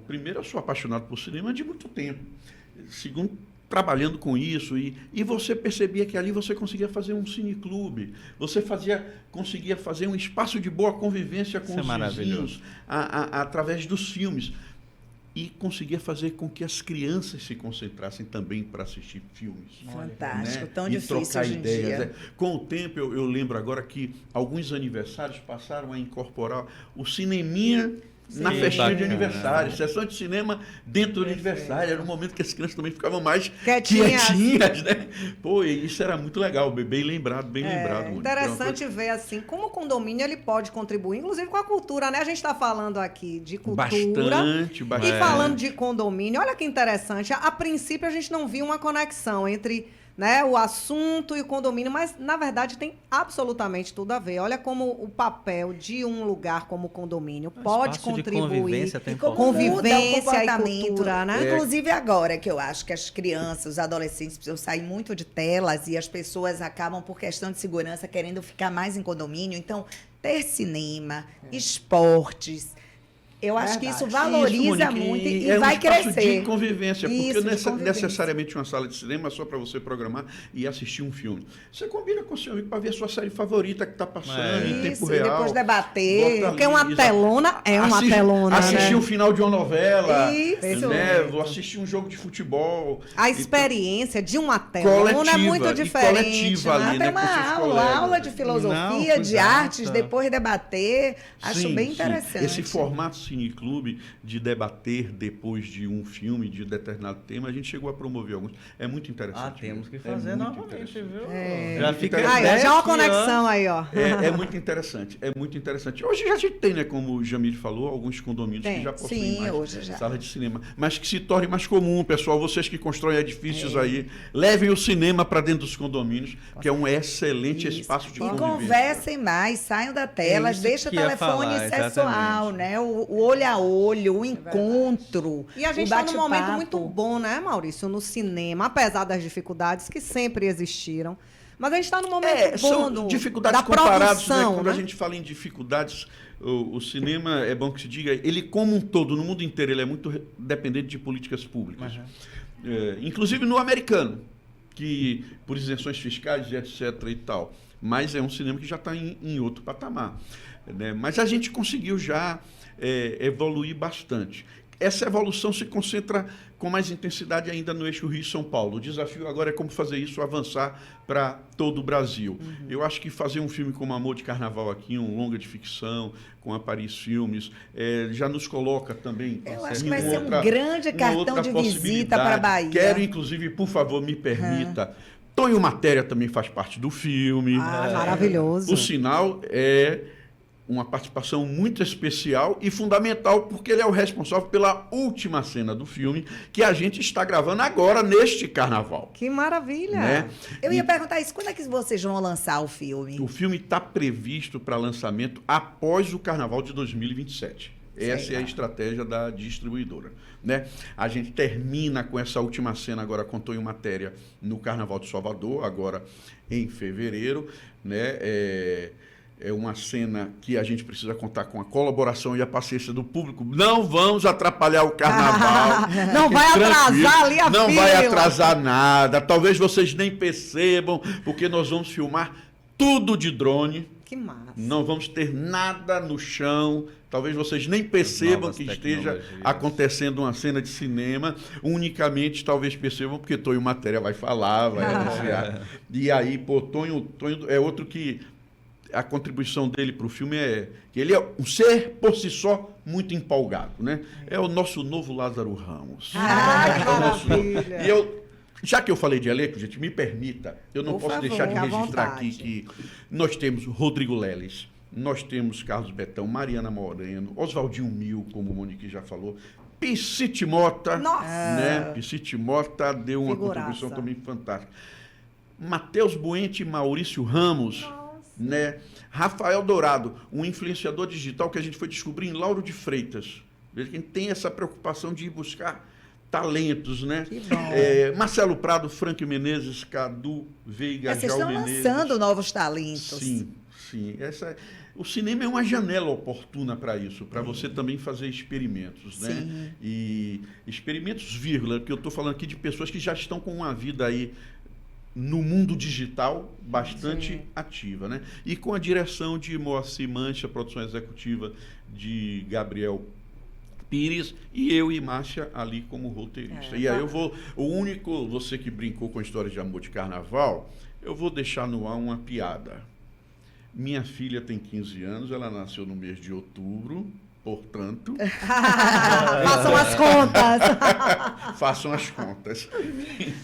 Speaker 3: primeiro eu sou apaixonado por cinema de muito tempo. Segundo, trabalhando com isso, e você percebia que ali você conseguia fazer um cineclube, você conseguia fazer um espaço de boa convivência com os vizinhos através dos filmes, e conseguia fazer com que as crianças se concentrassem também para assistir filmes.
Speaker 1: Fantástico,
Speaker 3: né?
Speaker 1: Tão
Speaker 3: e
Speaker 1: difícil
Speaker 3: trocar
Speaker 1: hoje em
Speaker 3: ideias.
Speaker 1: dia.
Speaker 3: Com o tempo, eu lembro agora que alguns aniversários passaram a incorporar o cineminha na festinha de aniversário, sessão de cinema dentro do aniversário. Era um momento que as crianças também ficavam mais quietinhas, né? Pô, isso era muito legal, bem lembrado, Mônica.
Speaker 2: Interessante ver assim como o condomínio ele pode contribuir, inclusive com a cultura, né? A gente está falando aqui de cultura.
Speaker 3: Bastante.
Speaker 2: E falando de condomínio, olha que interessante. A princípio a gente não viu uma conexão entre, né, o assunto e o condomínio, mas na verdade tem absolutamente tudo a ver. Olha como o papel de um lugar como o condomínio pode contribuir
Speaker 4: e
Speaker 1: como muda o comportamento,
Speaker 2: e cultura, né?
Speaker 1: Inclusive agora que eu acho que as crianças, os adolescentes precisam sair muito de telas e as pessoas acabam por questão de segurança querendo ficar mais em condomínio. Então, ter cinema, esportes, eu acho que isso valoriza muito e vai crescer.
Speaker 3: É um espaço de convivência, porque
Speaker 1: Isso,
Speaker 3: não é
Speaker 1: de convivência.
Speaker 3: necessariamente uma sala de cinema só para você programar e assistir um filme. Você combina com o seu amigo para ver a sua série favorita que está passando em tempo real.
Speaker 1: E depois debater.
Speaker 2: Porque uma telona é uma telona,
Speaker 3: assistir
Speaker 2: né?
Speaker 3: o final de uma novela,
Speaker 1: Isso.
Speaker 3: né? Vou assistir um jogo de futebol.
Speaker 2: A experiência de uma telona é muito diferente.
Speaker 3: Coletiva ali,
Speaker 1: Até
Speaker 3: né, com seus
Speaker 1: uma
Speaker 3: colegas.
Speaker 1: aula de filosofia, de artes, depois debater. Acho bem interessante.
Speaker 3: Esse formato cineclube de debater depois de um filme, de determinado tema. A gente chegou a promover alguns. É muito interessante.
Speaker 4: Temos que
Speaker 3: É
Speaker 4: fazer
Speaker 3: muito
Speaker 4: novamente,
Speaker 3: interessante.
Speaker 4: viu? Já fica
Speaker 3: interessante.
Speaker 2: Aí, ó, já é uma
Speaker 4: 10
Speaker 2: conexão
Speaker 4: anos.
Speaker 2: aí, ó.
Speaker 3: É muito interessante, é muito interessante. Hoje a gente tem, né, como o Jamil falou, alguns condomínios
Speaker 2: Tem.
Speaker 3: que já possuem
Speaker 1: Sim,
Speaker 3: mais
Speaker 1: hoje já.
Speaker 3: sala de cinema, mas que se torne mais comum, pessoal, vocês que constroem edifícios aí, levem o cinema para dentro dos condomínios, que é um excelente
Speaker 1: Isso.
Speaker 3: espaço de
Speaker 1: E
Speaker 3: convivência.
Speaker 1: conversem mais, saiam da tela,
Speaker 4: isso
Speaker 1: deixa o
Speaker 4: que ia
Speaker 1: telefone
Speaker 4: falar,
Speaker 1: sexual,
Speaker 4: exatamente.
Speaker 1: né? O olho a olho, o encontro.
Speaker 2: E a gente
Speaker 1: o
Speaker 2: está num momento
Speaker 1: bate-papo.
Speaker 2: muito bom, né, Maurício, no cinema, apesar das dificuldades que sempre existiram. Mas a gente está num momento bom
Speaker 3: São dificuldades
Speaker 2: da
Speaker 3: comparadas, né?
Speaker 2: produção,
Speaker 3: Quando
Speaker 2: né?
Speaker 3: a gente fala em dificuldades, o cinema, é bom que se diga, ele como um todo, no mundo inteiro, ele é muito dependente de políticas públicas. Inclusive no americano, que por isenções fiscais e etc. e tal. Mas é um cinema que já está em outro patamar. Né? Mas a gente conseguiu já evoluir bastante. Essa evolução se concentra com mais intensidade ainda no eixo Rio-São Paulo. O desafio agora é como fazer isso avançar para todo o Brasil. Eu acho que fazer um filme como Amor de Carnaval aqui, um longa de ficção, com a Paris Filmes, já nos coloca também...
Speaker 1: Eu acho que
Speaker 3: em
Speaker 1: vai ser
Speaker 3: outra-
Speaker 1: um grande
Speaker 3: uma
Speaker 1: cartão
Speaker 3: outra
Speaker 1: de visita para a
Speaker 3: possibilidade.
Speaker 1: Bahia.
Speaker 3: Quero, inclusive, por favor, me permita... Tonho Matéria também faz parte do filme.
Speaker 2: Ah, maravilhoso.
Speaker 3: O Sinal é uma participação muito especial e fundamental, porque ele é o responsável pela última cena do filme, que a gente está gravando agora, neste carnaval.
Speaker 2: Que maravilha.
Speaker 3: Né?
Speaker 1: Eu
Speaker 3: E
Speaker 1: ia perguntar isso, quando é que vocês vão lançar o filme?
Speaker 3: o filme está previsto para lançamento após o carnaval de 2027. Essa é a estratégia da distribuidora. Né? A gente termina com essa última cena agora com Tonho Matéria no Carnaval de Salvador, agora em fevereiro. Né? É uma cena que a gente precisa contar com a colaboração e a paciência do público. Não vamos atrapalhar o carnaval.
Speaker 2: Não vai
Speaker 3: Fique
Speaker 2: atrasar
Speaker 3: tranquilo,
Speaker 2: ali a
Speaker 3: não
Speaker 2: fila.
Speaker 3: vai atrasar nada. Talvez vocês nem percebam, porque nós vamos filmar tudo de drone.
Speaker 2: Que massa.
Speaker 3: Não vamos ter nada no chão. Talvez vocês nem percebam
Speaker 4: novas
Speaker 3: que esteja
Speaker 4: tecnologias.
Speaker 3: acontecendo uma cena de cinema. Unicamente, talvez percebam, porque Tonho Matéria vai falar, vai anunciar. E aí, pô, Tonho é outro que a contribuição dele para o filme é que ele é um ser, por si só, muito empolgado. Né? É o nosso novo Lázaro Ramos.
Speaker 2: Ah, que
Speaker 3: É o nosso novo-
Speaker 2: maravilha.
Speaker 3: E já que eu falei de elenco, gente, me permita, eu não
Speaker 2: Por
Speaker 3: posso
Speaker 2: favor,
Speaker 3: deixar de
Speaker 2: fique à
Speaker 3: registrar
Speaker 2: vontade.
Speaker 3: aqui que nós temos Rodrigo Leles, nós temos Carlos Betão, Mariana Moreno, Oswaldinho Mil, como o Monique já falou, Piscite Mota,
Speaker 2: Nossa!
Speaker 3: né? Piscite Mota deu uma
Speaker 2: Figuraça.
Speaker 3: contribuição também fantástica. Matheus Buente e Maurício Ramos, né? Rafael Dourado, um influenciador digital que a gente foi descobrir em Lauro de Freitas. Veja que a gente tem essa preocupação de ir buscar talentos, né?
Speaker 1: Que bom.
Speaker 3: Marcelo Prado, Frank Menezes, Cadu Veiga,
Speaker 1: Vocês
Speaker 3: Jal
Speaker 1: estão
Speaker 3: Menezes.
Speaker 1: lançando novos talentos.
Speaker 3: Sim, sim. O cinema é uma janela oportuna para isso, para você também fazer experimentos, né?
Speaker 1: Sim.
Speaker 3: E experimentos, vírgula, que eu estou falando aqui de pessoas que já estão com uma vida aí no mundo digital bastante ativa, né? E com a direção de Moacir Mancha, produção executiva de Gabriel Pires e eu e Márcia ali como roteirista. E aí você que brincou com a história de Amor de Carnaval, eu vou deixar no ar uma piada. Minha filha tem 15 anos, ela nasceu no mês de outubro, portanto,
Speaker 2: Façam as contas.
Speaker 3: façam as contas.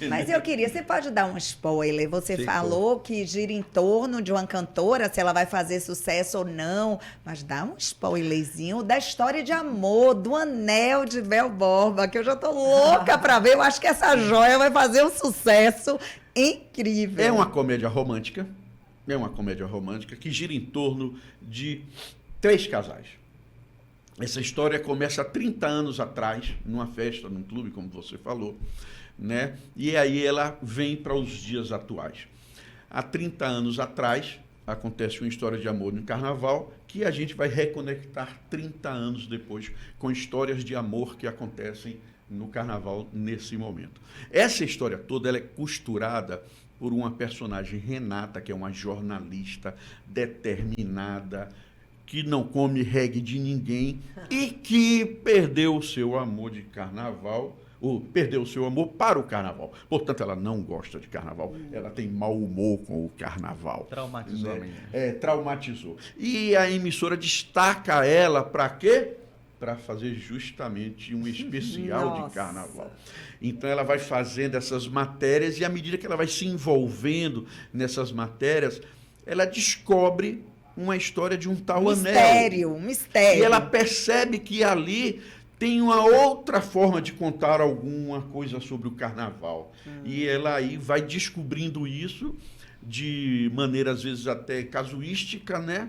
Speaker 1: Mas eu queria, você pode dar um spoiler? Você
Speaker 3: Sim,
Speaker 1: falou que gira em torno de uma cantora, se ela vai fazer sucesso ou não. Mas dá um spoilerzinho da história de amor, do Anel de Bel Borba, que eu já tô louca pra ver. Eu acho que essa joia vai fazer um sucesso incrível.
Speaker 3: É uma comédia romântica. É uma comédia romântica que gira em torno de 3 casais. Essa história começa há 30 anos atrás, numa festa, num clube, como você falou, né? E aí ela vem para os dias atuais. Há 30 anos atrás, acontece uma história de amor no carnaval, que a gente vai reconectar 30 anos depois com histórias de amor que acontecem no carnaval nesse momento. Essa história toda ela é costurada por uma personagem, Renata, que é uma jornalista determinada, que não come reggae de ninguém e que perdeu o seu amor de carnaval, ou perdeu o seu amor para o carnaval. Portanto, ela não gosta de carnaval, ela tem mau humor com o carnaval.
Speaker 4: Traumatizou a
Speaker 3: né?
Speaker 4: menina.
Speaker 3: Traumatizou. E a emissora destaca ela para quê? para fazer justamente um especial
Speaker 2: Nossa.
Speaker 3: de carnaval. Então ela vai fazendo essas matérias e à medida que ela vai se envolvendo nessas matérias, ela descobre uma história de um tal anel.
Speaker 1: Um mistério.
Speaker 3: E ela percebe que ali tem uma outra forma de contar alguma coisa sobre o carnaval. E ela aí vai descobrindo isso de maneira, às vezes, até casuística, né?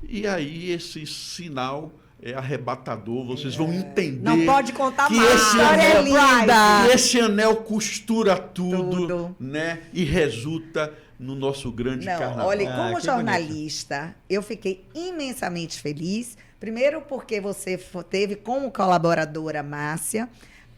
Speaker 3: E aí esse sinal é arrebatador, vocês vão entender.
Speaker 2: Não pode contar
Speaker 3: que
Speaker 2: mais.
Speaker 3: esse
Speaker 1: História
Speaker 3: anel,
Speaker 1: linda.
Speaker 3: que esse anel costura tudo,
Speaker 1: Tudo.
Speaker 3: né? E resulta no nosso grande
Speaker 1: Não,
Speaker 3: carnaval.
Speaker 1: olha,
Speaker 4: Ah,
Speaker 1: como
Speaker 4: que
Speaker 1: jornalista, eu fiquei imensamente feliz. Primeiro porque você teve como colaboradora Márcia.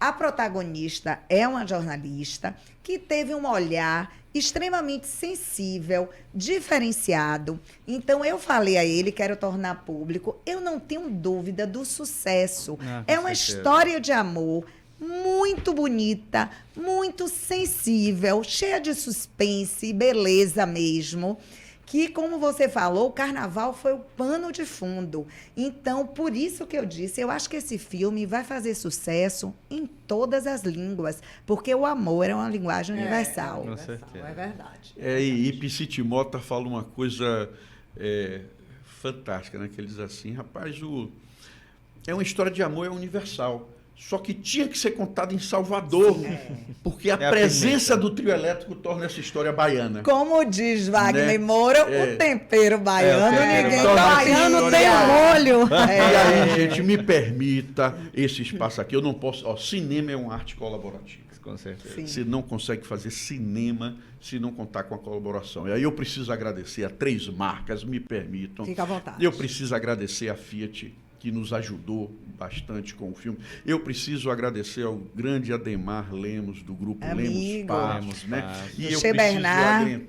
Speaker 1: A protagonista é uma jornalista que teve um olhar extremamente sensível, diferenciado. Então, eu falei a ele, quero tornar público, eu não tenho dúvida do sucesso.
Speaker 4: Ah, com
Speaker 1: É uma
Speaker 4: certeza.
Speaker 1: história de amor muito bonita, muito sensível, cheia de suspense e beleza mesmo. Que, como você falou, o carnaval foi o pano de fundo. Então, por isso que eu disse, eu acho que esse filme vai fazer sucesso em todas as línguas, porque o amor é uma linguagem universal.
Speaker 4: Com certeza.
Speaker 2: É verdade.
Speaker 3: E Piscite Mota fala uma coisa fantástica, né? Que ele diz assim, rapaz, é uma história de amor, é universal. Só que tinha que ser contada em Salvador, porque a
Speaker 4: É a
Speaker 3: presença
Speaker 4: pimenta.
Speaker 3: do trio elétrico torna essa história baiana.
Speaker 1: Como diz Wagner
Speaker 3: Né?
Speaker 1: Moura, o tempero baiano,
Speaker 4: tempero
Speaker 1: ninguém
Speaker 3: baiano.
Speaker 2: Baiano
Speaker 3: História-
Speaker 2: tem molho.
Speaker 3: E aí, gente, me permita esse espaço aqui. Eu não posso... cinema é uma arte colaborativa.
Speaker 4: Com certeza.
Speaker 1: Sim.
Speaker 3: Você não consegue fazer cinema se não contar com a colaboração. E aí eu preciso agradecer a 3 marcas, me permitam.
Speaker 2: Fica à vontade.
Speaker 3: Eu preciso agradecer a Fiat, que nos ajudou bastante com o filme. Eu preciso agradecer ao grande Ademar Lemos, do grupo Lemos
Speaker 1: Amigo.
Speaker 3: Passos,
Speaker 4: Lemos
Speaker 3: né?
Speaker 4: Passos.
Speaker 3: E eu
Speaker 1: Che Bernard.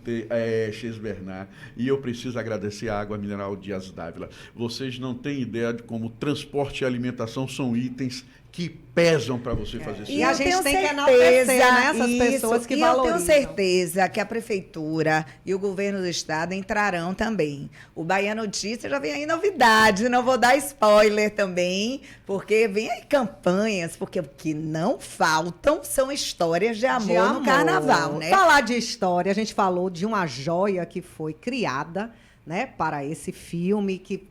Speaker 3: Ches Bernard. E eu preciso agradecer a Água Mineral Dias Dávila. Vocês não têm ideia de como transporte e alimentação são itens que pesam para você fazer isso.
Speaker 2: E a
Speaker 1: eu
Speaker 2: gente
Speaker 1: tenho
Speaker 2: tem que
Speaker 1: certeza,
Speaker 2: enaltecer, né, essas
Speaker 1: isso,
Speaker 2: pessoas que
Speaker 1: e
Speaker 2: valorizam.
Speaker 1: eu tenho certeza que a prefeitura e o governo do estado entrarão também. O Bahia Notícia já vem aí novidade, não vou dar spoiler também, porque vem aí campanhas, porque o que não faltam são histórias de amor, no carnaval, né?
Speaker 2: Falar de história, a gente falou de uma joia que foi criada, né, para esse filme, que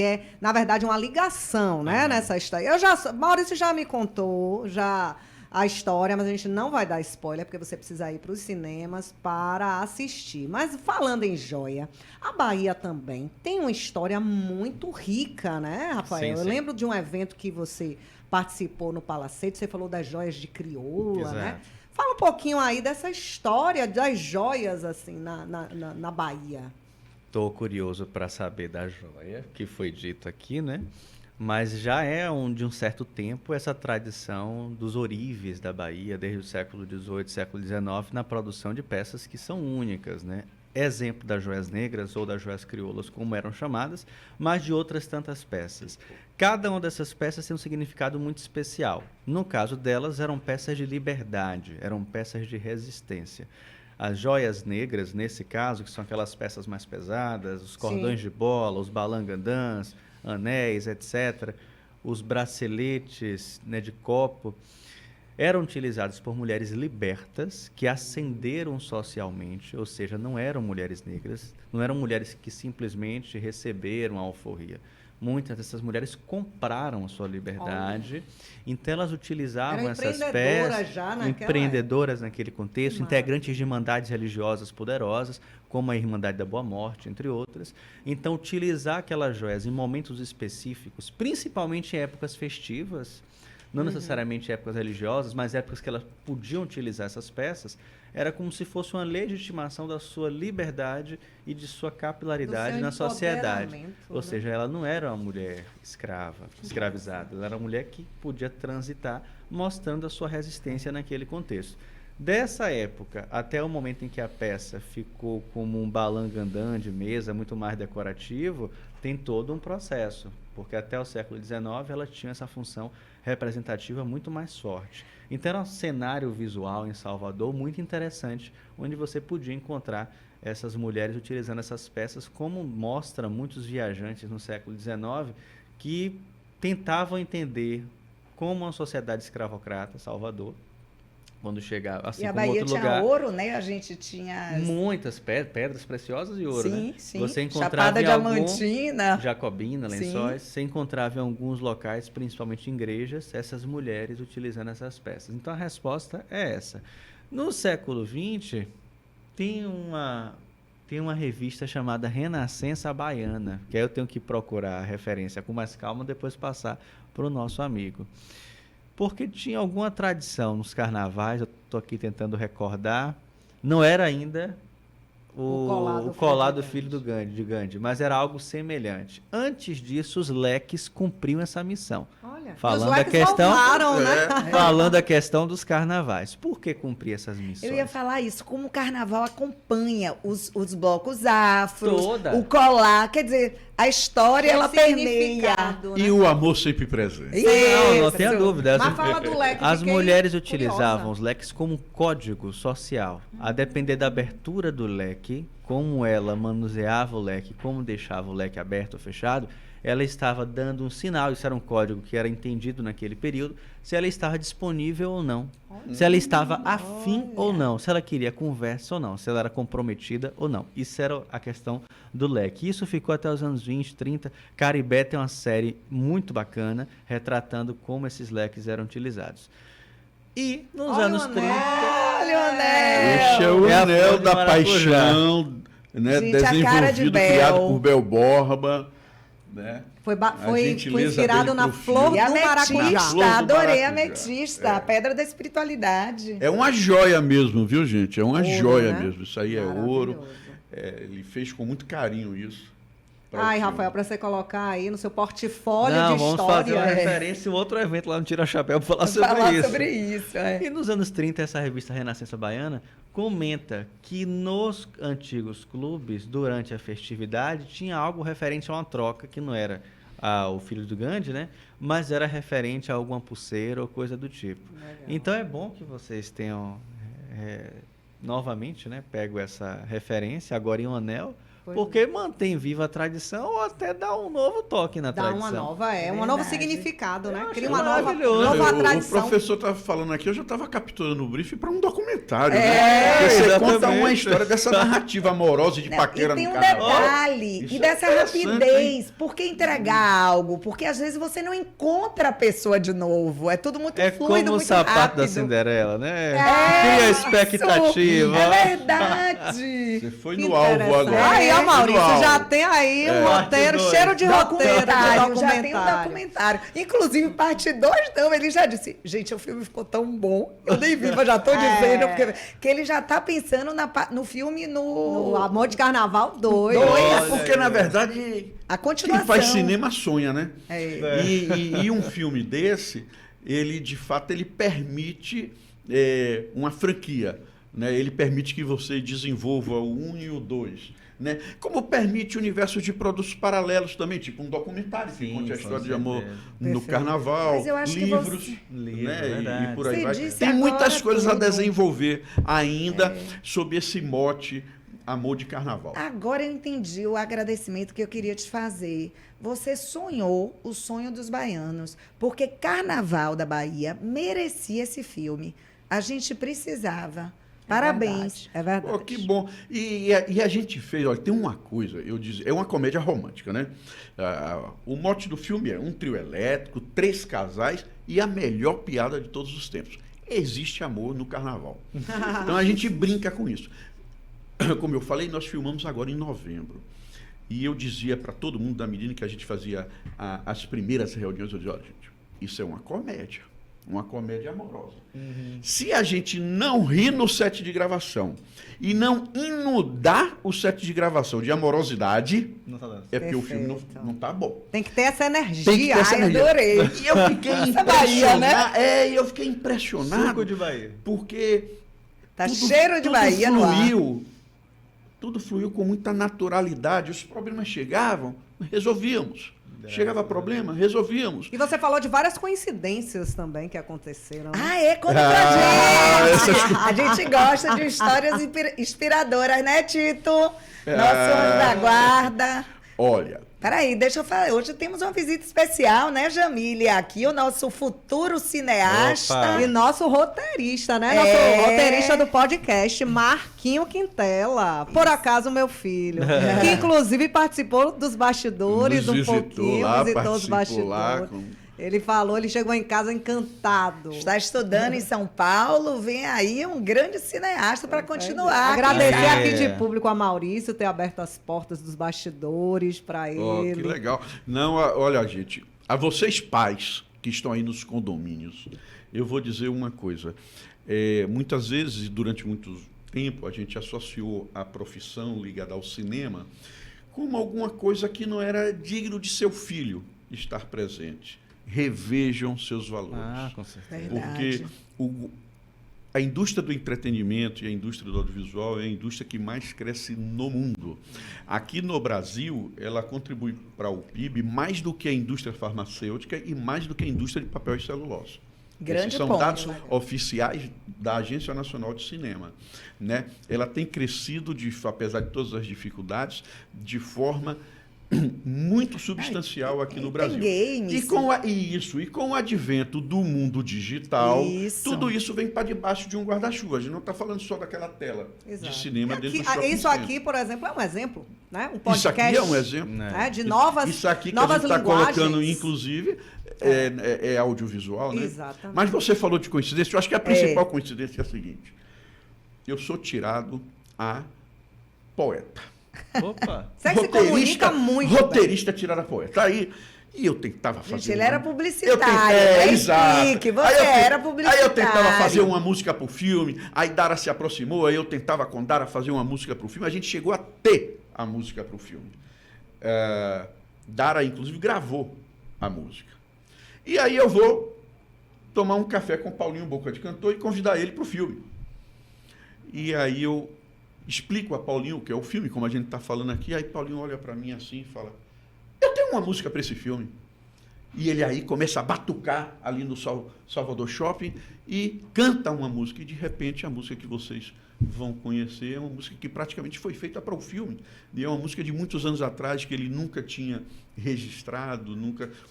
Speaker 2: é, na verdade, uma ligação, né, nessa história. Maurício já me contou a história, mas a gente não vai dar spoiler, porque você precisa ir para os cinemas para assistir. Mas falando em joia, a Bahia também tem uma história muito rica, né, Rafael?
Speaker 4: Sim,
Speaker 2: Eu
Speaker 4: sim.
Speaker 2: lembro de um evento que você participou no Palacete, você falou das joias de crioula,
Speaker 4: Exato.
Speaker 2: né? Fala um pouquinho aí dessa história das joias, assim, na Bahia.
Speaker 4: Estou curioso para saber da joia, que foi dito aqui, né? Mas já é de um certo tempo essa tradição dos ourives da Bahia, desde o século XVIII, século XIX, na produção de peças que são únicas, né? Exemplo das joias negras ou das joias crioulas, como eram chamadas, mas de outras tantas peças. Cada uma dessas peças tem um significado muito especial. No caso delas, eram peças de liberdade, eram peças de resistência. As joias negras, nesse caso, que são aquelas peças mais pesadas, os cordões de bola, os balangandãs, anéis, etc., os braceletes, né, de copo, eram utilizados por mulheres libertas que ascenderam socialmente, ou seja, não eram mulheres negras, não eram mulheres que simplesmente receberam a alforria. Muitas dessas mulheres compraram a sua liberdade, então elas utilizavam
Speaker 2: Eram
Speaker 4: essas
Speaker 2: empreendedoras
Speaker 4: peças,
Speaker 2: já naquela
Speaker 4: empreendedoras naquele contexto,
Speaker 2: Que
Speaker 4: integrantes de irmandades religiosas poderosas, como a Irmandade da Boa Morte, entre outras. Então, utilizar aquelas joias em momentos específicos, principalmente em épocas festivas, não necessariamente épocas religiosas, mas épocas que elas podiam utilizar essas peças, era como se fosse uma legitimação da sua liberdade e de sua capilaridade
Speaker 2: Do seu
Speaker 4: na sociedade.
Speaker 2: empoderamento,
Speaker 4: Ou
Speaker 2: né?
Speaker 4: seja, ela não era uma mulher escravizada, ela era uma mulher que podia transitar, mostrando a sua resistência naquele contexto. Dessa época até o momento em que a peça ficou como um balangandã de mesa, muito mais decorativo, tem todo um processo, porque até o século XIX ela tinha essa função representativa muito mais forte. Então era um cenário visual em Salvador muito interessante, onde você podia encontrar essas mulheres utilizando essas peças, como mostra muitos viajantes no século XIX, que tentavam entender como uma sociedade escravocrata, Salvador, quando chegava, assim
Speaker 1: E a
Speaker 4: como
Speaker 1: Bahia
Speaker 4: outro
Speaker 1: tinha
Speaker 4: lugar,
Speaker 1: ouro, né? A gente tinha...
Speaker 4: muitas pedras preciosas e ouro,
Speaker 1: Sim,
Speaker 4: né?
Speaker 1: sim.
Speaker 4: Você encontrava
Speaker 1: Chapada
Speaker 4: em
Speaker 1: Diamantina.
Speaker 4: Jacobina,
Speaker 1: Sim.
Speaker 4: Lençóis, você encontrava em alguns locais, principalmente em igrejas, essas mulheres utilizando essas peças. Então a resposta é essa. No século XX, tem uma revista chamada Renascença Baiana, que aí eu tenho que procurar a referência com mais calma, depois passar para o nosso amigo. Porque tinha alguma tradição nos carnavais, eu estou aqui tentando recordar, não era ainda o colar do filho do Gandhi, de Gandhi, mas era algo semelhante. Antes disso, os leques cumpriam essa missão.
Speaker 2: Olha,
Speaker 4: Falando
Speaker 2: os
Speaker 4: a
Speaker 2: leques
Speaker 4: questão,
Speaker 2: voltaram, né?
Speaker 4: falando a questão dos carnavais. Por que cumprir essas missões?
Speaker 1: Eu ia falar isso, como o carnaval acompanha os blocos afros,
Speaker 4: Toda.
Speaker 1: o colar, quer dizer, a história, ela permeia.
Speaker 3: E o amor sempre presente.
Speaker 4: Não tenha
Speaker 1: Isso.
Speaker 4: dúvida.
Speaker 2: Mas fala do leque.
Speaker 4: As
Speaker 2: fiquei
Speaker 4: mulheres
Speaker 2: curiosa.
Speaker 4: utilizavam os leques como código social. A depender da abertura do leque, como ela manuseava o leque, como deixava o leque aberto ou fechado, ela estava dando um sinal, isso era um código que era entendido naquele período, se ela estava disponível ou não, se ela estava afim ou não, se ela queria conversa ou não, se ela era comprometida ou não. Isso era a questão do leque. Isso ficou até os anos 20, 30. Caribé tem uma série muito bacana retratando como esses leques eram utilizados. E nos
Speaker 2: Olha
Speaker 4: anos
Speaker 2: o
Speaker 4: 30...
Speaker 1: Olha o anel!
Speaker 3: Este é o
Speaker 4: É a
Speaker 3: anel
Speaker 4: flor de
Speaker 3: da
Speaker 4: maracujá.
Speaker 3: paixão, né?
Speaker 1: Gente, a cara de
Speaker 3: Desenvolvido,
Speaker 1: Bel.
Speaker 3: criado por Bel Borba, né?
Speaker 2: Foi
Speaker 3: gentileza
Speaker 2: inspirado
Speaker 3: dele
Speaker 2: na
Speaker 3: pro
Speaker 2: flor
Speaker 3: filme.
Speaker 1: E a
Speaker 2: do maracujá.
Speaker 3: Na flor
Speaker 1: ametista,
Speaker 3: do
Speaker 1: adorei a
Speaker 3: maracujá.
Speaker 1: ametista, a pedra da espiritualidade.
Speaker 3: É uma joia mesmo, viu, gente? É uma
Speaker 2: Ouro,
Speaker 3: joia
Speaker 2: né?
Speaker 3: mesmo. Isso aí é ouro.
Speaker 2: Maravilhoso.
Speaker 3: Ele fez com muito carinho isso. pra o
Speaker 2: Ai,
Speaker 3: filme.
Speaker 2: Rafael, para você colocar aí no seu portfólio
Speaker 4: Não,
Speaker 2: de
Speaker 4: vamos
Speaker 2: história.
Speaker 4: fazer uma referência em outro evento lá no Tira Chapéu para falar sobre
Speaker 1: Falar
Speaker 4: isso.
Speaker 1: sobre isso, é.
Speaker 4: E nos anos 30, essa revista Renascença Baiana comenta que nos antigos clubes, durante a festividade, tinha algo referente a uma troca, que não era o filho do Gandhi, né? Mas era referente a alguma pulseira ou coisa do tipo.
Speaker 2: Legal.
Speaker 4: Então é bom que vocês tenham novamente, né? Pego essa referência agora em um anel,
Speaker 2: Pois
Speaker 4: porque mantém viva a tradição ou até dá um novo toque na
Speaker 2: Dá
Speaker 4: tradição.
Speaker 2: uma nova, um novo significado, né?
Speaker 4: Eu
Speaker 2: Cria
Speaker 4: acho
Speaker 2: uma nova
Speaker 4: maravilhoso.
Speaker 3: O
Speaker 2: tradição.
Speaker 3: professor estava falando aqui, eu já estava capturando o briefing para um documentário.
Speaker 1: É,
Speaker 3: né? Porque você
Speaker 4: exatamente.
Speaker 3: conta uma história dessa narrativa amorosa de
Speaker 1: Não,
Speaker 3: paquera
Speaker 1: e tem
Speaker 3: no
Speaker 1: um
Speaker 3: carnaval.
Speaker 1: detalhe,
Speaker 3: Isso
Speaker 1: e
Speaker 3: é
Speaker 1: dessa
Speaker 3: interessante,
Speaker 1: rapidez. Por que entregar algo? Porque às vezes você não encontra a pessoa de novo. É tudo muito
Speaker 4: É
Speaker 1: fluido,
Speaker 4: como o
Speaker 1: muito
Speaker 4: sapato
Speaker 1: rápido.
Speaker 4: da Cinderela, né?
Speaker 1: É
Speaker 4: Cria
Speaker 1: isso,
Speaker 4: expectativa.
Speaker 1: É verdade.
Speaker 3: Você foi
Speaker 2: Que
Speaker 3: no alvo
Speaker 2: interessante.
Speaker 3: agora.
Speaker 2: Aí, ó,
Speaker 3: Foi no
Speaker 2: Maurício,
Speaker 3: alvo.
Speaker 2: já tem aí um
Speaker 4: Parte
Speaker 2: roteiro,
Speaker 4: dois.
Speaker 2: cheiro de roteiro,
Speaker 1: Documentário,
Speaker 2: de
Speaker 1: já tem um
Speaker 2: documentário.
Speaker 1: documentário. Inclusive, parte 2 não, ele já disse, gente, o filme ficou tão bom, eu nem vi, mas já tô dizendo, porque, que ele já tá pensando no filme,
Speaker 2: O Amor de Carnaval 2.
Speaker 3: É porque, na verdade,
Speaker 1: a
Speaker 3: quem
Speaker 1: continuação.
Speaker 3: faz cinema sonha, né?
Speaker 1: É.
Speaker 3: E um filme desse, ele, de fato, ele permite uma franquia. Né? Ele permite que você desenvolva o 1 e o 2. Né? Como permite universos de produtos paralelos também, tipo um documentário que
Speaker 4: Sim,
Speaker 3: conte a
Speaker 4: com
Speaker 3: história de amor
Speaker 4: certeza.
Speaker 3: no
Speaker 1: Perfeito.
Speaker 3: carnaval,
Speaker 1: Mas eu acho que
Speaker 3: livros,
Speaker 1: você-
Speaker 4: Livro,
Speaker 3: né?
Speaker 4: verdade.
Speaker 3: E por aí
Speaker 1: Você
Speaker 3: vai.
Speaker 1: disse
Speaker 3: Tem
Speaker 1: agora
Speaker 3: muitas coisas a
Speaker 1: tudo.
Speaker 3: desenvolver ainda sob esse mote amor de carnaval.
Speaker 1: Agora eu entendi o agradecimento que eu queria te fazer. Você sonhou o sonho dos baianos, porque Carnaval da Bahia merecia esse filme. A gente precisava. Parabéns.
Speaker 2: É verdade.
Speaker 3: Pô, que bom. E a gente fez, olha, tem uma coisa, é uma comédia romântica, né? O mote do filme é um trio elétrico, 3 casais e a melhor piada de todos os tempos. Existe amor no carnaval. Então a gente brinca com isso. Como eu falei, nós filmamos agora em novembro. E eu dizia para todo mundo, na medida que a gente fazia as primeiras reuniões, eu dizia, olha, gente, isso é uma comédia amorosa. Se a gente não rir no set de gravação e não inundar o set de gravação de amorosidade,
Speaker 4: Não tá dando.
Speaker 3: é porque o filme
Speaker 1: Perfeito.
Speaker 3: não tá bom.
Speaker 2: Tem que ter essa energia.
Speaker 3: Tem que ter essa
Speaker 1: Ai,
Speaker 3: energia.
Speaker 1: adorei.
Speaker 3: E eu fiquei
Speaker 1: Essa Bahia, né?
Speaker 3: impressionado. Eu fiquei impressionado.
Speaker 4: Suco de Bahia.
Speaker 3: Porque
Speaker 1: Tá cheiro de
Speaker 3: tudo
Speaker 1: Bahia no ar.
Speaker 3: Tudo fluiu com muita naturalidade. Os problemas chegavam, resolvíamos. Chegava problema, resolvíamos.
Speaker 2: E você falou de várias coincidências também que aconteceram. né?
Speaker 1: Ah, é? Conta pra gente. A gente gosta de histórias inspiradoras, né, Tito? Nosso anjo da guarda.
Speaker 3: Olha,
Speaker 1: Peraí, deixa eu falar. Hoje temos uma visita especial, né, Jamília? Aqui o nosso futuro cineasta.
Speaker 4: Opa.
Speaker 2: E nosso roteirista, né?
Speaker 1: É.
Speaker 2: Nosso roteirista do podcast, Marquinho Quintela. Por acaso, meu filho. Que inclusive participou dos bastidores
Speaker 3: Nos
Speaker 2: um
Speaker 3: visitou
Speaker 2: pouquinho,
Speaker 3: lá,
Speaker 2: visitou os
Speaker 3: participou lá
Speaker 2: bastidores. Ele falou, ele chegou em casa encantado.
Speaker 1: Está estudando em São Paulo, vem aí um grande cineasta para continuar.
Speaker 2: Agradecer
Speaker 4: É.
Speaker 2: aqui de público a Maurício ter aberto as portas dos bastidores para
Speaker 3: Ó,
Speaker 2: ele.
Speaker 3: que legal. Não, olha, gente, a vocês pais que estão aí nos condomínios, eu vou dizer uma coisa. Muitas vezes, durante muito tempo, a gente associou a profissão ligada ao cinema como alguma coisa que não era digno de seu filho estar presente. Revejam seus valores.
Speaker 4: Ah, com certeza.
Speaker 1: Verdade.
Speaker 3: Porque a indústria do entretenimento e a indústria do audiovisual é a indústria que mais cresce no mundo. Aqui no Brasil, ela contribui para o PIB mais do que a indústria farmacêutica e mais do que a indústria de papel e celulose.
Speaker 1: Grande
Speaker 3: Esses são
Speaker 1: ponto,
Speaker 3: dados
Speaker 1: né?
Speaker 3: oficiais da Agência Nacional de Cinema, né? Ela tem crescido, apesar de todas as dificuldades, de forma muito substancial aqui no Brasil.
Speaker 1: games.
Speaker 3: E com o advento do mundo digital,
Speaker 1: Isso.
Speaker 3: tudo isso vem para debaixo de um guarda-chuva. A gente não está falando só daquela tela
Speaker 2: Exato.
Speaker 3: de cinema
Speaker 2: E
Speaker 3: dentro do
Speaker 2: aqui,
Speaker 3: shopping
Speaker 2: isso
Speaker 3: center.
Speaker 2: aqui, por exemplo, é um exemplo, né? Um
Speaker 3: Isso
Speaker 2: podcast.
Speaker 3: aqui é um exemplo.
Speaker 2: Né? De novas,
Speaker 3: Isso aqui que
Speaker 2: novas
Speaker 3: a gente está
Speaker 2: linguagens.
Speaker 3: colocando, inclusive, é audiovisual, né?
Speaker 2: Exatamente.
Speaker 3: Mas você falou de coincidência. Eu acho que a principal coincidência é a seguinte. Eu sou tirado a poeta.
Speaker 4: Opa!
Speaker 2: Você que se comunica muito bem.
Speaker 3: Roteirista tirado a poeta. Aí, e eu tentava fazer...
Speaker 1: Gente, ele era
Speaker 3: uma-
Speaker 1: publicitário,
Speaker 3: Eu
Speaker 1: né?
Speaker 3: exato.
Speaker 1: Explique, você
Speaker 3: Aí eu
Speaker 1: era
Speaker 3: Aí
Speaker 1: publicitário.
Speaker 3: eu tentava fazer uma música pro filme, aí Dara se aproximou, aí eu tentava com Dara fazer uma música pro filme, a gente chegou a ter a música pro filme. Dara, inclusive, gravou a música. E aí eu vou tomar um café com o Paulinho Boca de Cantor e convidar ele pro filme. E aí eu explico a Paulinho o que é o filme, como a gente está falando aqui, aí Paulinho olha para mim assim e fala, eu tenho uma música para esse filme. E ele aí começa a batucar ali no Salvador Shopping e canta uma música. E de repente a música que vocês vão conhecer é uma música que praticamente foi feita para o filme. E é uma música de muitos anos atrás que ele nunca tinha registrado,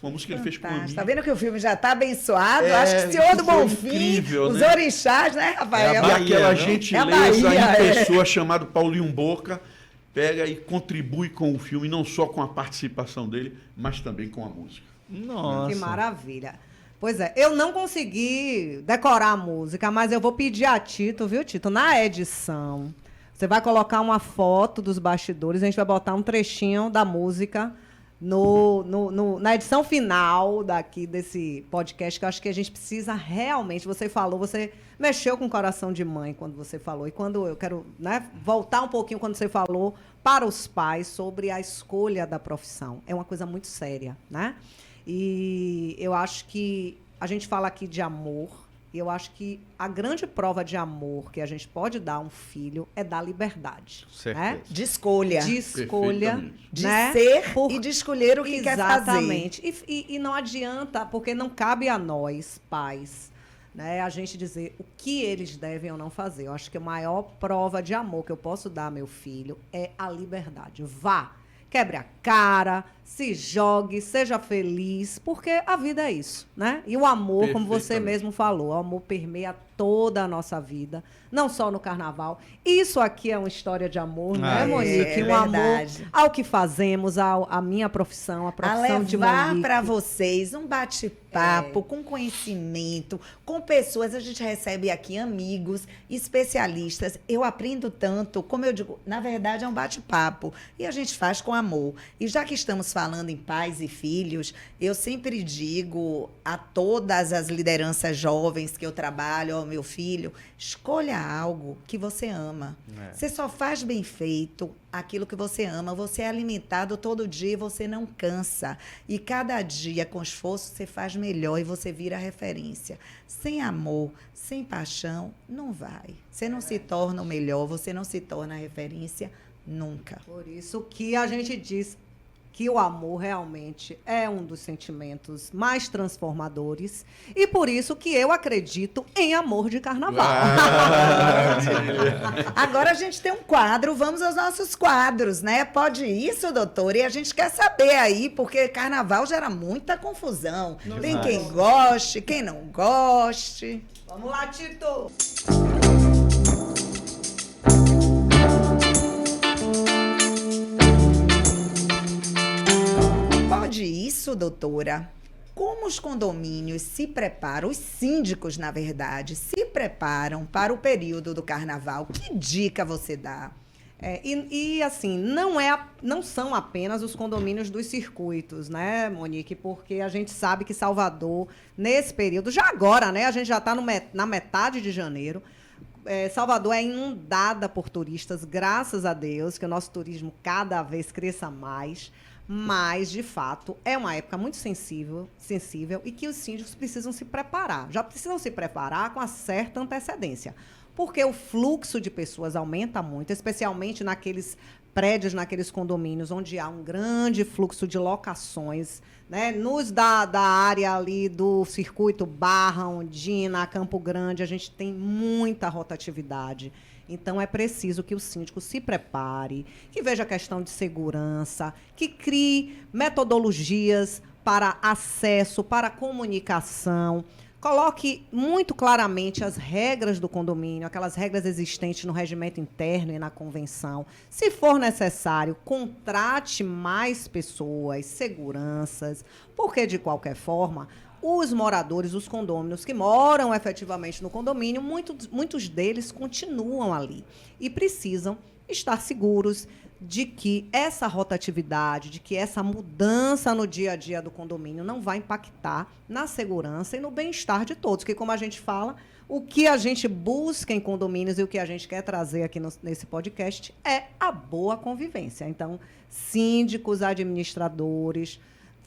Speaker 3: uma música que ele fez com um amigo.
Speaker 1: Tá vendo que o filme já está abençoado?
Speaker 3: É,
Speaker 1: Acho que o Senhor
Speaker 3: isso
Speaker 1: do
Speaker 3: foi
Speaker 1: Bonfim,
Speaker 3: incrível,
Speaker 1: os
Speaker 3: né?
Speaker 1: orixás, né, Rafael?
Speaker 4: É a
Speaker 3: E
Speaker 4: Bahia,
Speaker 3: aquela
Speaker 4: não?
Speaker 3: gentileza
Speaker 1: É a Bahia,
Speaker 3: em pessoa chamada Paulinho Boca pega e contribui com o filme, não só com a participação dele, mas também com a música.
Speaker 4: Nossa!
Speaker 2: Que maravilha. Pois é, eu não consegui decorar a música, mas eu vou pedir a Tito, viu, Tito? Na edição, você vai colocar uma foto dos bastidores, a gente vai botar um trechinho da música na edição final daqui desse podcast, que eu acho que a gente precisa realmente, você falou, você mexeu com o coração de mãe quando você falou, e quando eu quero, né, voltar um pouquinho quando você falou para os pais sobre a escolha da profissão. É uma coisa muito séria, né? E eu acho que a gente fala aqui de amor, e eu acho que a grande prova de amor que a gente pode dar a um filho é dar liberdade.
Speaker 4: Certeza.
Speaker 2: Né?
Speaker 1: De escolha.
Speaker 2: De escolha.
Speaker 3: Perfeitamente.
Speaker 1: De
Speaker 2: né?
Speaker 1: ser
Speaker 2: Por-
Speaker 1: e de escolher o que quer fazer.
Speaker 2: Exatamente. E não adianta, porque não cabe a nós, pais, né, a gente dizer o que eles devem ou não fazer. Eu acho que a maior prova de amor que eu posso dar ao meu filho é a liberdade. Vá, quebre a cara, se jogue, seja feliz, porque a vida é isso, né? E o amor, como você
Speaker 3: Perfeitamente.
Speaker 2: mesmo falou, o amor permeia toda a nossa vida, não só no carnaval. Isso aqui é uma história de amor, né,
Speaker 4: Ah,
Speaker 2: Monique?
Speaker 1: é
Speaker 2: Um amor
Speaker 1: verdade.
Speaker 2: ao que fazemos, à minha profissão, a
Speaker 1: A
Speaker 2: profissão de
Speaker 1: levar
Speaker 2: Monique.
Speaker 1: para vocês um bate-papo com conhecimento, com pessoas. A gente recebe aqui amigos, especialistas. Eu aprendo tanto, como eu digo, na verdade é um bate-papo e a gente faz com amor. E já que estamos falando em pais e filhos, eu sempre digo a todas as lideranças jovens que eu trabalho, ao meu filho, escolha algo que você ama.
Speaker 4: É.
Speaker 1: Você só faz bem feito aquilo que você ama. Você é alimentado todo dia e você não cansa. E cada dia, com esforço, você faz melhor e você vira referência. Sem amor, sem paixão, não vai. Você não se torna o melhor, você não se torna referência nunca.
Speaker 2: Por isso que a gente diz que o amor realmente é um dos sentimentos mais transformadores e por isso que eu acredito em amor de carnaval.
Speaker 1: Agora a gente tem um quadro, vamos aos nossos quadros, né? Pode isso, doutora? E a gente quer saber aí, porque carnaval gera muita confusão. Tem quem goste, quem não goste.
Speaker 2: Vamos lá, Tito!
Speaker 1: Pode isso, doutora? Como os condomínios se preparam, os síndicos, na verdade, se preparam para o período do carnaval? Que dica você dá?
Speaker 2: Assim, não são apenas os condomínios dos circuitos, né, Monique? Porque a gente sabe que Salvador, nesse período, já agora, né? A gente já está na metade de janeiro. Salvador é inundada por turistas, graças a Deus, que o nosso turismo cada vez cresça mais. Mas, de fato, é uma época muito sensível e que os síndicos precisam se preparar. Já precisam se preparar com uma certa antecedência. Porque o fluxo de pessoas aumenta muito, especialmente naqueles prédios, naqueles condomínios onde há um grande fluxo de locações, né? Nos da área ali do circuito Barra, Ondina, Campo Grande, a gente tem muita rotatividade. Então, é preciso que o síndico se prepare, que veja a questão de segurança, que crie metodologias para acesso, para comunicação, coloque muito claramente as regras do condomínio, aquelas regras existentes no regimento interno e na convenção. Se for necessário, contrate mais pessoas, seguranças, porque, de qualquer forma, os moradores, os condôminos que moram efetivamente no condomínio, muitos deles continuam ali e precisam estar seguros de que essa rotatividade, de que essa mudança no dia a dia do condomínio não vai impactar na segurança e no bem-estar de todos. Que, como a gente fala, o que a gente busca em condomínios e o que a gente quer trazer aqui nesse podcast é a boa convivência. Então, síndicos, administradores,